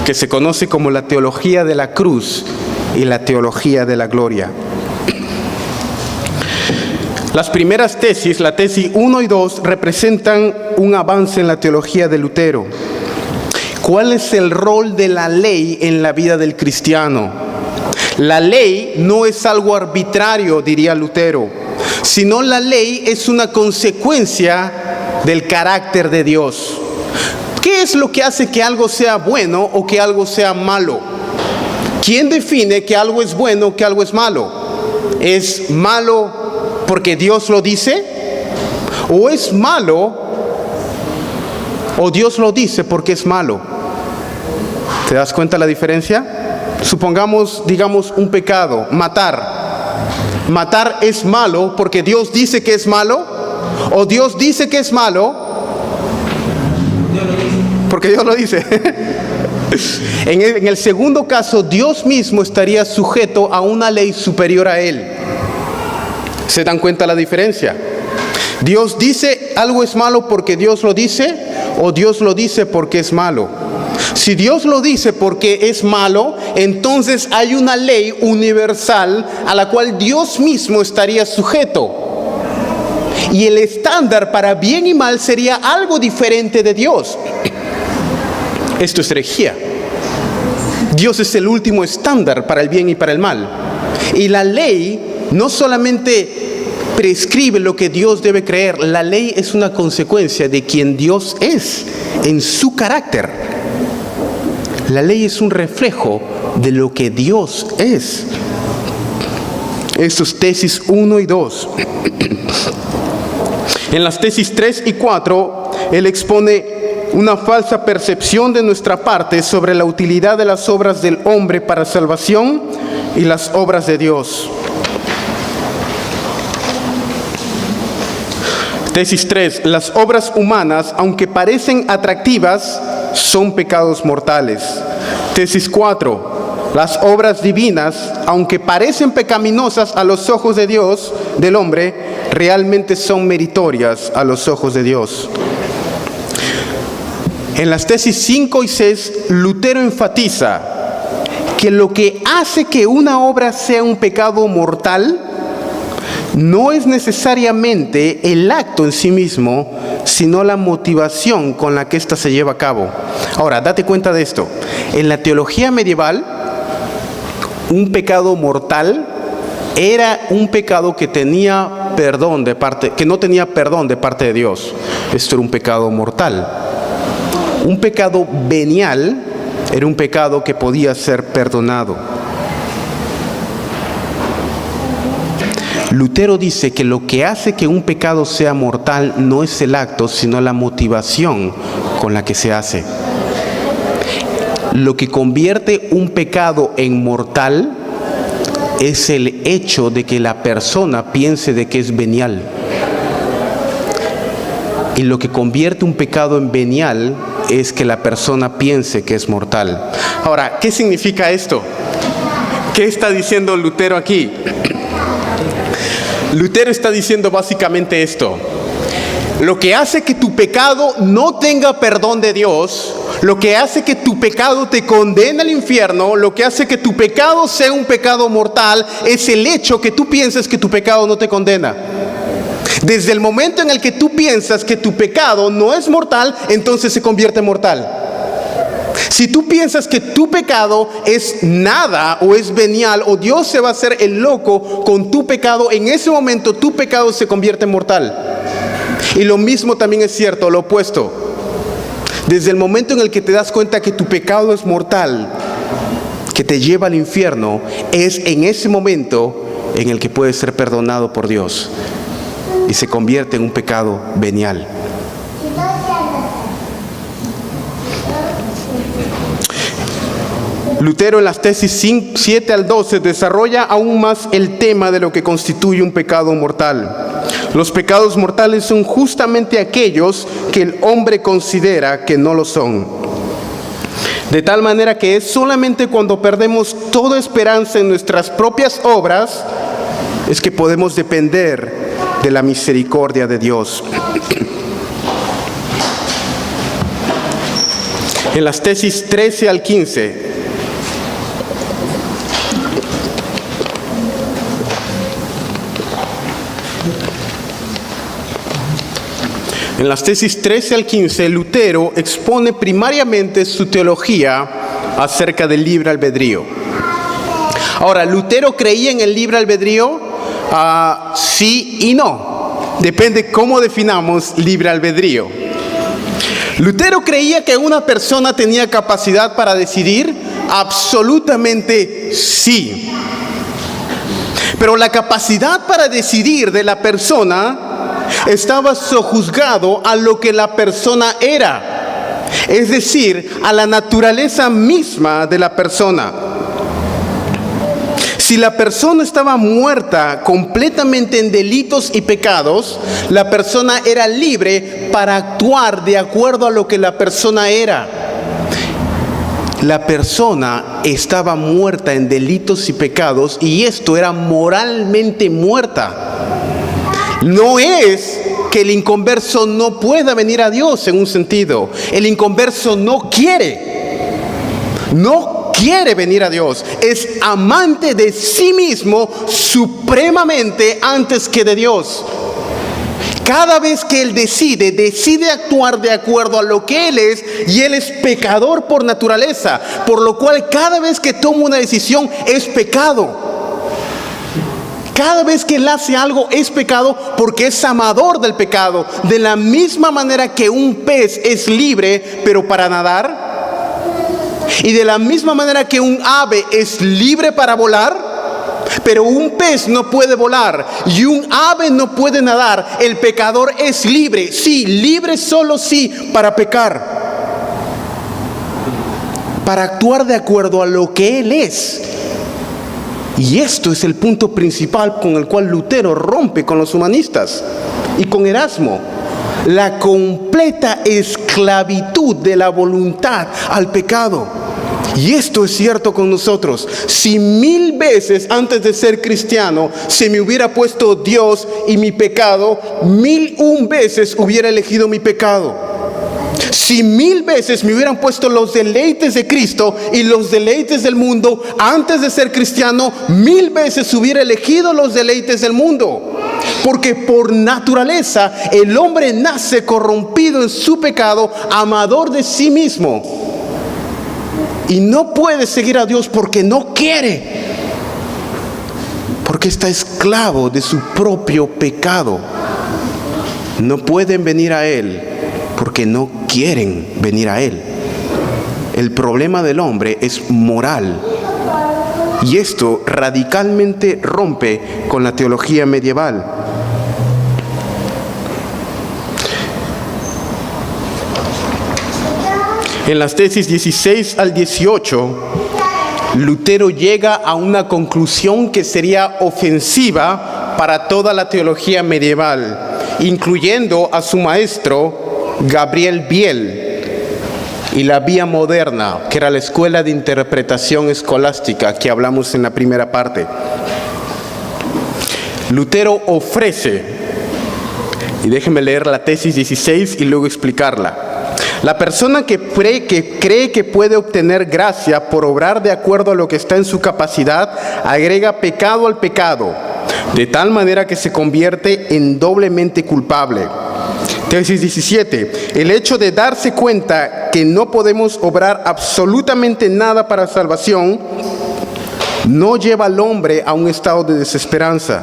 que se conoce como la teología de la cruz y la teología de la gloria. Las primeras tesis, la tesis 1 y 2, representan un avance en la teología de Lutero. ¿Cuál es el rol de la ley en la vida del cristiano? La ley no es algo arbitrario, diría Lutero, sino la ley es una consecuencia del carácter de Dios. ¿Qué es lo que hace que algo sea bueno o que algo sea malo? ¿Quién define que algo es bueno o que algo es malo? ¿Es malo porque Dios lo dice? ¿O es malo o Dios lo dice porque es malo? ¿Te das cuenta la diferencia? Supongamos, digamos, un pecado, matar. ¿Matar es malo porque Dios dice que es malo? ¿O Dios dice que es malo porque Dios lo dice? En el segundo caso, Dios mismo estaría sujeto a una ley superior a él. ¿Se dan cuenta la diferencia? ¿Dios dice algo es malo porque Dios lo dice? ¿O Dios lo dice porque es malo? Si Dios lo dice porque es malo, entonces hay una ley universal a la cual Dios mismo estaría sujeto. Y el estándar para bien y mal sería algo diferente de Dios. Esto es herejía. Dios es el último estándar para el bien y para el mal. Y la ley no solamente prescribe lo que Dios debe creer, la ley es una consecuencia de quien Dios es en su carácter. La ley es un reflejo de lo que Dios es. Estos tesis 1 y 2. En las tesis 3 y 4, él expone una falsa percepción de nuestra parte sobre la utilidad de las obras del hombre para salvación y las obras de Dios. Tesis 3. Las obras humanas, aunque parecen atractivas, son pecados mortales. Tesis 4. Las obras divinas, aunque parecen pecaminosas a los ojos de Dios, del hombre, realmente son meritorias a los ojos de Dios. En las tesis 5 y 6, Lutero enfatiza que lo que hace que una obra sea un pecado mortal no es necesariamente el acto en sí mismo, sino la motivación con la que ésta se lleva a cabo. Ahora, date cuenta de esto. En la teología medieval, un pecado mortal era un pecado que tenía perdón de parte, que no tenía perdón de parte de Dios. Esto era un pecado mortal. Un pecado venial era un pecado que podía ser perdonado. Lutero dice que lo que hace que un pecado sea mortal no es el acto, sino la motivación con la que se hace. Lo que convierte un pecado en mortal es el hecho de que la persona piense de que es venial. Y lo que convierte un pecado en venial es que la persona piense que es mortal. Ahora, ¿qué significa esto? ¿Qué está diciendo Lutero aquí? Lutero está diciendo básicamente esto: lo que hace que tu pecado no tenga perdón de Dios Lo que hace que tu pecado te condene al infierno, lo que hace que tu pecado sea un pecado mortal, es el hecho que tú pienses que tu pecado no te condena. Desde el momento en el que tú piensas que tu pecado no es mortal, entonces se convierte en mortal. Si tú piensas que tu pecado es nada o es venial o Dios se va a hacer el loco con tu pecado, en ese momento tu pecado se convierte en mortal. Y lo mismo también es cierto, lo opuesto. Desde el momento en el que te das cuenta que tu pecado es mortal, que te lleva al infierno, es en ese momento en el que puedes ser perdonado por Dios y se convierte en un pecado venial. Lutero en las tesis 7 al 12 desarrolla aún más el tema de lo que constituye un pecado mortal. Los pecados mortales son justamente aquellos que el hombre considera que no lo son. De tal manera que es solamente cuando perdemos toda esperanza en nuestras propias obras es que podemos depender de la misericordia de Dios. En las tesis 13 al 15, en las tesis 13 al 15, Lutero expone primariamente su teología acerca del libre albedrío. Ahora, ¿Lutero creía en el libre albedrío? Sí y no. Depende cómo definamos libre albedrío. ¿Lutero creía que una persona tenía capacidad para decidir? Absolutamente sí. Pero la capacidad para decidir de la persona estaba sojuzgado a lo que la persona era, es decir, a la naturaleza misma de la persona. Si la persona estaba muerta completamente en delitos y pecados, la persona era libre para actuar de acuerdo a lo que la persona era. La persona estaba muerta en delitos y pecados y esto era moralmente muerta. No es que el inconverso no pueda venir a Dios en un sentido. El inconverso no quiere venir a Dios. Es amante de sí mismo supremamente antes que de Dios. Cada vez que él decide actuar de acuerdo a lo que él es, y él es pecador por naturaleza, por lo cual cada vez que toma una decisión es pecado. Cada vez que él hace algo es pecado porque es amador del pecado. De la misma manera que un pez es libre, pero para nadar. Y de la misma manera que un ave es libre para volar, pero un pez no puede volar y un ave no puede nadar. El pecador es libre, sí, libre solo sí para pecar. Para actuar de acuerdo a lo que él es. Y esto es el punto principal con el cual Lutero rompe con los humanistas y con Erasmo. La completa esclavitud de la voluntad al pecado. Y esto es cierto con nosotros. Si 1000 veces antes de ser cristiano se me hubiera puesto Dios y mi pecado, 1001 veces hubiera elegido mi pecado. Si 1000 veces me hubieran puesto los deleites de Cristo y los deleites del mundo antes de ser cristiano, 1000 veces hubiera elegido los deleites del mundo. Porque por naturaleza el hombre nace corrompido en su pecado, amador de sí mismo. Y no puede seguir a Dios porque no quiere. Porque está esclavo de su propio pecado. No pueden venir a Él porque no quieren venir a Él. El problema del hombre es moral. Y esto radicalmente rompe con la teología medieval. En las tesis 16 al 18, Lutero llega a una conclusión que sería ofensiva para toda la teología medieval, incluyendo a su maestro Gabriel Biel y la vía moderna, que era la escuela de interpretación escolástica que hablamos en la primera parte. Lutero ofrece, y déjenme leer la tesis 16 y luego explicarla. La persona que cree que puede obtener gracia por obrar de acuerdo a lo que está en su capacidad, agrega pecado al pecado, de tal manera que se convierte en doblemente culpable. Tesis 17. El hecho de darse cuenta que no podemos obrar absolutamente nada para salvación no lleva al hombre a un estado de desesperanza,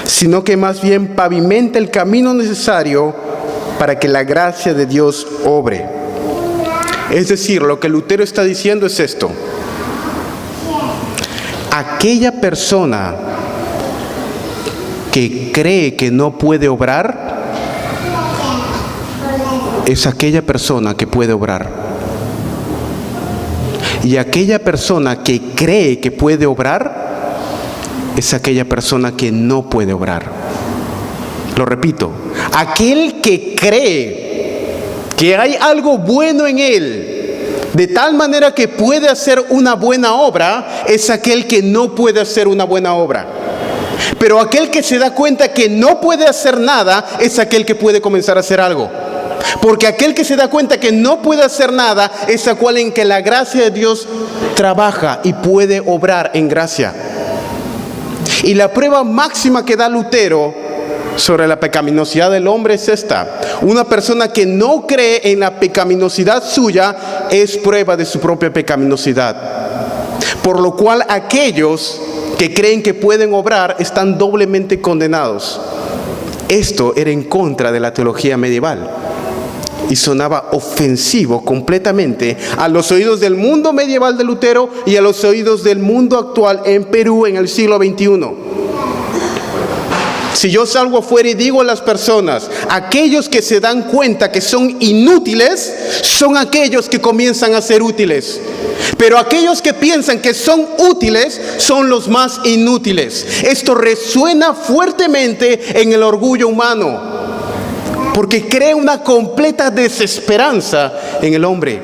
sino que más bien pavimenta el camino necesario para que la gracia de Dios obre. Es decir, lo que Lutero está diciendo es esto: aquella persona que cree que no puede obrar es aquella persona que puede obrar. Y aquella persona que cree que puede obrar es aquella persona que no puede obrar. Lo repito, aquel que cree que hay algo bueno en él, de tal manera que puede hacer una buena obra, es aquel que no puede hacer una buena obra. Pero aquel que se da cuenta que no puede hacer nada, es aquel que puede comenzar a hacer algo. Porque aquel que se da cuenta que no puede hacer nada es aquel en que la gracia de Dios trabaja y puede obrar en gracia. Y la prueba máxima que da Lutero sobre la pecaminosidad del hombre es esta: una persona que no cree en la pecaminosidad suya es prueba de su propia pecaminosidad. Por lo cual aquellos que creen que pueden obrar están doblemente condenados. Esto era en contra de la teología medieval y sonaba ofensivo completamente a los oídos del mundo medieval de Lutero y a los oídos del mundo actual en Perú en el siglo XXI. Si yo salgo afuera y digo a las personas, aquellos que se dan cuenta que son inútiles, son aquellos que comienzan a ser útiles. Pero aquellos que piensan que son útiles son los más inútiles. Esto resuena fuertemente en el orgullo humano, porque crea una completa desesperanza en el hombre.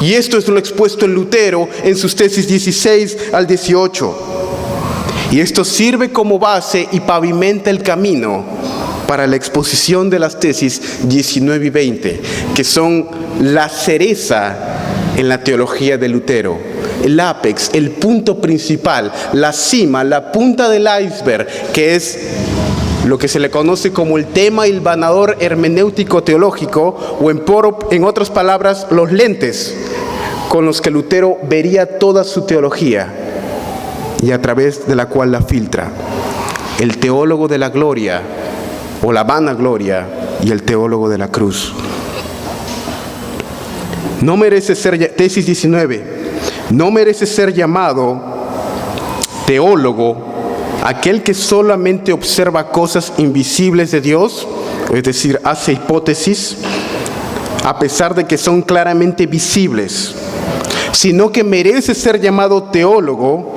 Y esto es lo expuesto en Lutero en sus tesis 16 al 18. Y esto sirve como base y pavimenta el camino para la exposición de las tesis 19 y 20, que son la cereza en la teología de Lutero, el ápex, el punto principal, la cima, la punta del iceberg, que es lo que se le conoce como el tema hilvanador hermenéutico teológico, o en otras palabras, los lentes con los que Lutero vería toda su teología y a través de la cual la filtra: el teólogo de la gloria o la vanagloria y el teólogo de la cruz. No merece ser, tesis 19, no merece ser llamado teólogo aquel que solamente observa cosas invisibles de Dios, es decir, hace hipótesis, a pesar de que son claramente visibles, sino que merece ser llamado teólogo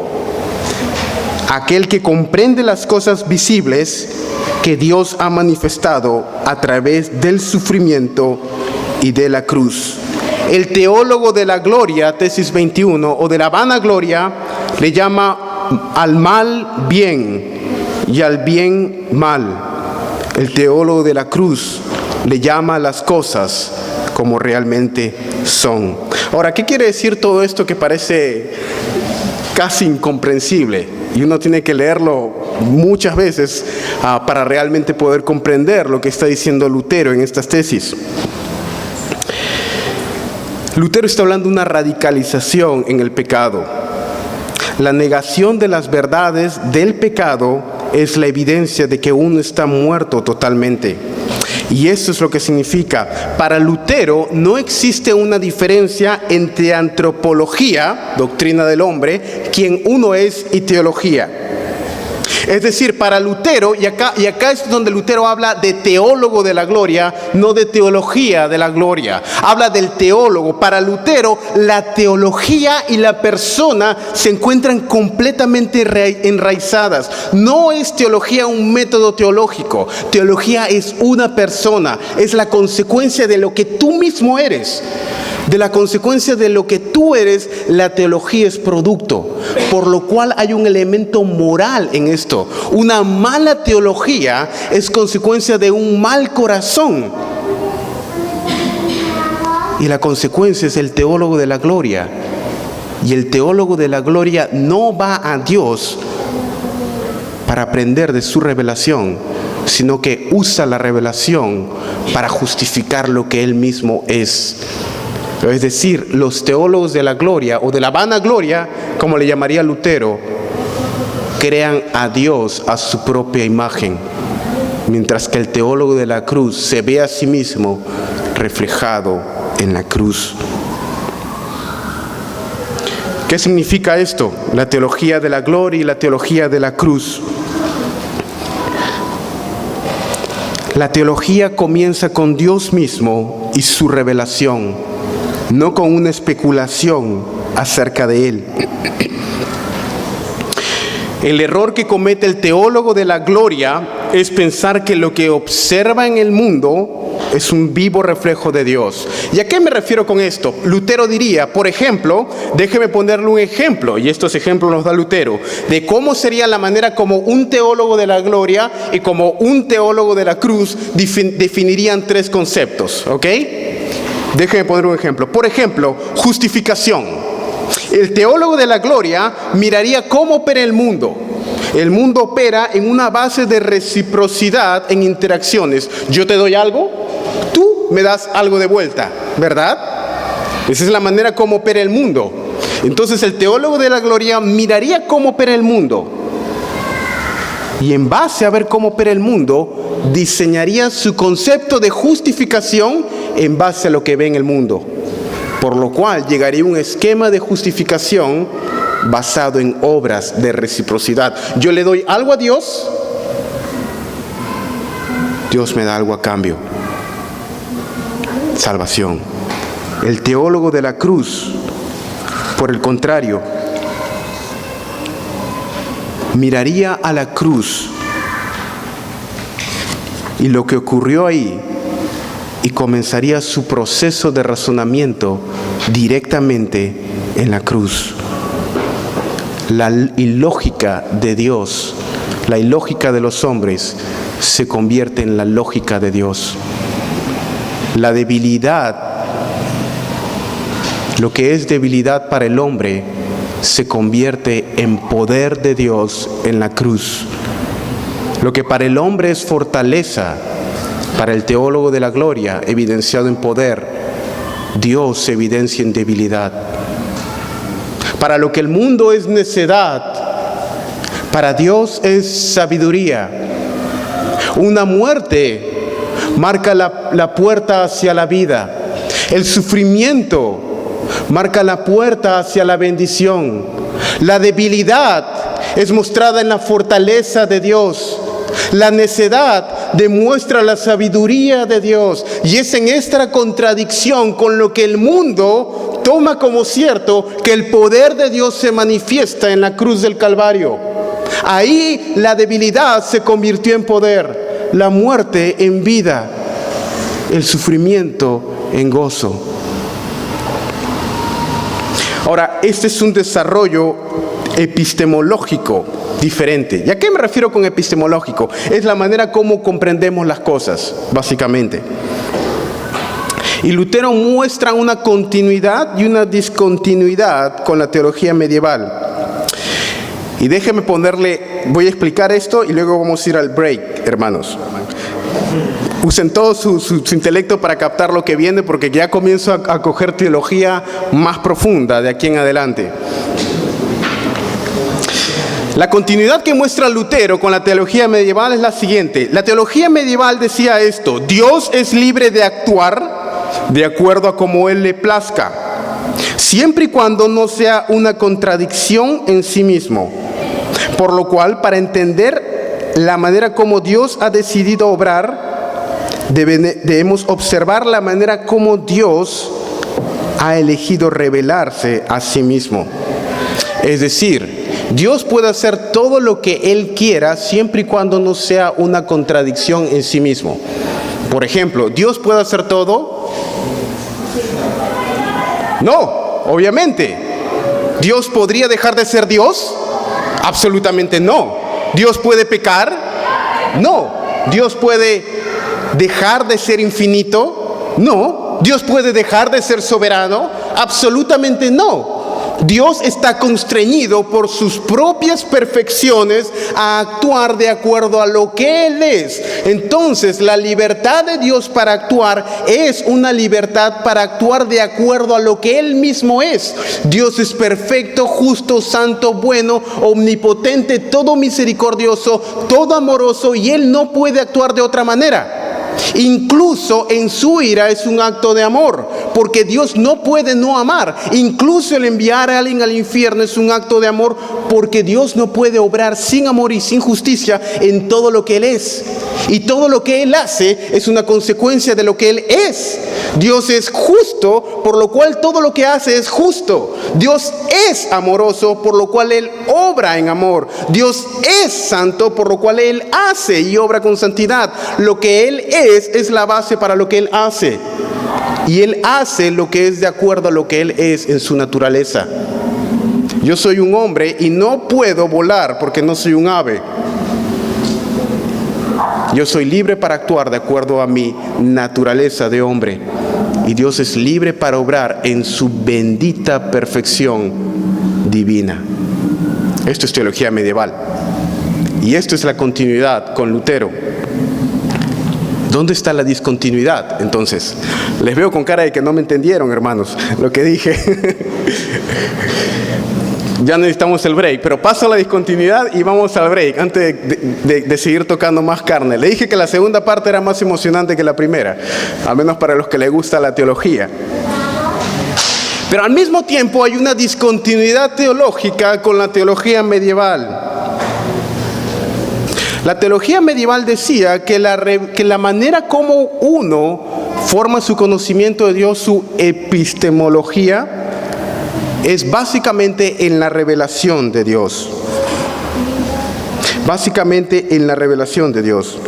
aquel que comprende las cosas visibles que Dios ha manifestado a través del sufrimiento y de la cruz. El teólogo de la gloria, tesis 21, o de la vanagloria, le llama al mal bien y al bien mal. El teólogo de la cruz le llama a las cosas como realmente son. Ahora, ¿qué quiere decir todo esto que parece casi incomprensible? Y uno tiene que leerlo muchas veces para realmente poder comprender lo que está diciendo Lutero en estas tesis. Lutero está hablando de una radicalización en el pecado. La negación de las verdades del pecado es la evidencia de que uno está muerto totalmente. Y eso es lo que significa. Para Lutero no existe una diferencia entre antropología, doctrina del hombre, quien uno es, y teología. Es decir, para Lutero, y acá es donde Lutero habla de teólogo de la gloria, no de teología de la gloria. Habla del teólogo. Para Lutero, la teología y la persona se encuentran completamente enraizadas. No es teología un método teológico. Teología es una persona, es la consecuencia de lo que tú mismo eres. De la consecuencia de lo que tú eres, la teología es producto, por lo cual hay un elemento moral en esto. Una mala teología es consecuencia de un mal corazón. Y la consecuencia es el teólogo de la gloria. Y el teólogo de la gloria no va a Dios para aprender de su revelación, sino que usa la revelación para justificar lo que él mismo es. Es decir, los teólogos de la gloria o de la vanagloria, como le llamaría Lutero, crean a Dios a su propia imagen, mientras que el teólogo de la cruz se ve a sí mismo reflejado en la cruz. ¿Qué significa esto? La teología de la gloria y la teología de la cruz. La teología comienza con Dios mismo y su revelación, no con una especulación acerca de Él. El error que comete el teólogo de la gloria es pensar que lo que observa en el mundo es un vivo reflejo de Dios. ¿Y a qué me refiero con esto? Lutero diría, por ejemplo, déjeme ponerle un ejemplo, y estos ejemplos los da Lutero, de cómo sería la manera como un teólogo de la gloria y como un teólogo de la cruz definirían tres conceptos, ¿ok? Déjeme poner un ejemplo. Por ejemplo, justificación. El teólogo de la gloria miraría cómo opera el mundo. El mundo opera en una base de reciprocidad en interacciones. Yo te doy algo, tú me das algo de vuelta, ¿verdad? Esa es la manera como opera el mundo. Entonces el teólogo de la gloria miraría cómo opera el mundo. Y en base a ver cómo opera el mundo, diseñaría su concepto de justificación en base a lo que ve en el mundo. Por lo cual llegaría un esquema de justificación basado en obras de reciprocidad. Yo le doy algo a Dios, Dios me da algo a cambio. Salvación. El teólogo de la cruz, por el contrario, miraría a la cruz y lo que ocurrió ahí y comenzaría su proceso de razonamiento directamente en la cruz. La ilógica de Dios, la ilógica de los hombres, se convierte en la lógica de Dios. La debilidad, lo que es debilidad para el hombre, se convierte en poder de Dios en la cruz. Lo que para el hombre es fortaleza, para el teólogo de la gloria, evidenciado en poder, Dios se evidencia en debilidad. Para lo que el mundo es necedad, para Dios es sabiduría. Una muerte marca la puerta hacia la vida. El sufrimiento marca la puerta hacia la bendición. La debilidad es mostrada en la fortaleza de Dios. La necedad demuestra la sabiduría de Dios. Y es en esta contradicción con lo que el mundo toma como cierto que el poder de Dios se manifiesta en la cruz del Calvario. Ahí la debilidad se convirtió en poder, la muerte en vida, el sufrimiento en gozo. Ahora, este es un desarrollo epistemológico diferente. ¿Y a qué me refiero con epistemológico? Es la manera como comprendemos las cosas, básicamente. Y Lutero muestra una continuidad y una discontinuidad con la teología medieval. Y déjeme voy a explicar esto y luego vamos a ir al break, hermanos. Usen todo su intelecto para captar lo que viene, porque ya comienzo a coger teología más profunda de aquí en adelante. La continuidad que muestra Lutero con la teología medieval es la siguiente. La teología medieval decía esto: Dios es libre de actuar de acuerdo a como Él le plazca, siempre y cuando no sea una contradicción en sí mismo. Por lo cual, para entender la manera como Dios ha decidido obrar, debemos observar la manera como Dios ha elegido revelarse a sí mismo. Es decir, Dios puede hacer todo lo que Él quiera siempre y cuando no sea una contradicción en sí mismo. Por ejemplo, ¿Dios puede hacer todo? No, obviamente. ¿Dios podría dejar de ser Dios? Absolutamente no. ¿Dios puede pecar? No. ¿Dios puede dejar de ser infinito? No. No. ¿Dios puede dejar de ser soberano? Absolutamente no. Dios está constreñido por sus propias perfecciones a actuar de acuerdo a lo que Él es. Entonces, la libertad de Dios para actuar es una libertad para actuar de acuerdo a lo que Él mismo es. Dios es perfecto, justo, santo, bueno, omnipotente, todo misericordioso, todo amoroso, y Él no puede actuar de otra manera. Incluso en su ira es un acto de amor, porque Dios no puede no amar. Incluso el enviar a alguien al infierno es un acto de amor, porque Dios no puede obrar sin amor y sin justicia en todo lo que Él es. Y todo lo que Él hace es una consecuencia de lo que Él es. Dios es justo, por lo cual todo lo que hace es justo. Dios es amoroso, por lo cual Él obra en amor. Dios es santo, por lo cual Él hace y obra con santidad. Lo que Él es la base para lo que Él hace. Y Él hace lo que es de acuerdo a lo que Él es en su naturaleza. Yo soy un hombre y no puedo volar porque no soy un ave. Yo soy libre para actuar de acuerdo a mi naturaleza de hombre. Y Dios es libre para obrar en su bendita perfección divina. Esto es teología medieval. Y esto es la continuidad con Lutero. ¿Dónde está la discontinuidad? Entonces, les veo con cara de que no me entendieron, hermanos, lo que dije. Ya necesitamos el break, pero paso a la discontinuidad y vamos al break antes de seguir tocando más carne. Le dije que la segunda parte era más emocionante que la primera, al menos para los que les gusta la teología. Pero al mismo tiempo hay una discontinuidad teológica con la teología medieval. La teología medieval decía que la manera como uno forma su conocimiento de Dios, su epistemología, es básicamente en la revelación de Dios. Básicamente en la revelación de Dios.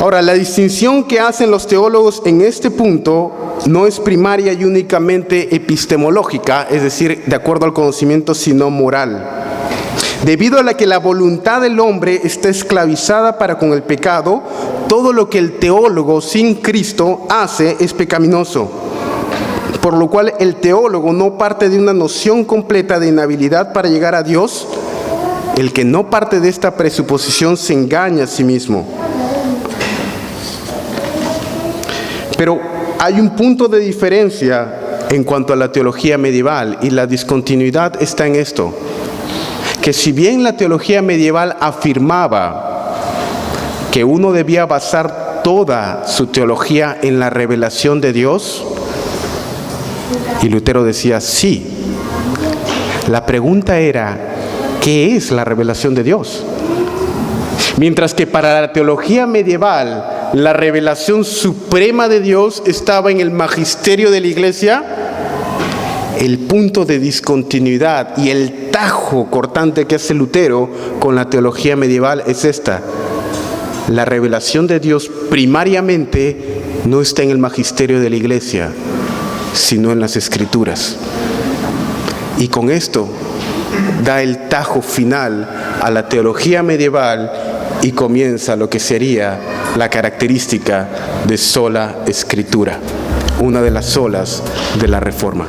Ahora, la distinción que hacen los teólogos en este punto no es primaria y únicamente epistemológica, es decir, de acuerdo al conocimiento, sino moral. Debido a la que la voluntad del hombre está esclavizada para con el pecado, todo lo que el teólogo sin Cristo hace es pecaminoso. Por lo cual el teólogo no parte de una noción completa de inhabilidad para llegar a Dios. El que no parte de esta presuposición se engaña a sí mismo. Pero hay un punto de diferencia en cuanto a la teología medieval, y la discontinuidad está en esto: que si bien la teología medieval afirmaba que uno debía basar toda su teología en la revelación de Dios, y Lutero decía sí, la pregunta era, ¿qué es la revelación de Dios? Mientras que para la teología medieval, la revelación suprema de Dios estaba en el magisterio de la Iglesia. El punto de discontinuidad y el tajo cortante que hace Lutero con la teología medieval es esta: la revelación de Dios primariamente no está en el magisterio de la Iglesia, sino en las Escrituras. Y con esto da el tajo final a la teología medieval y comienza lo que sería la característica de sola Escritura, una de las solas de la Reforma.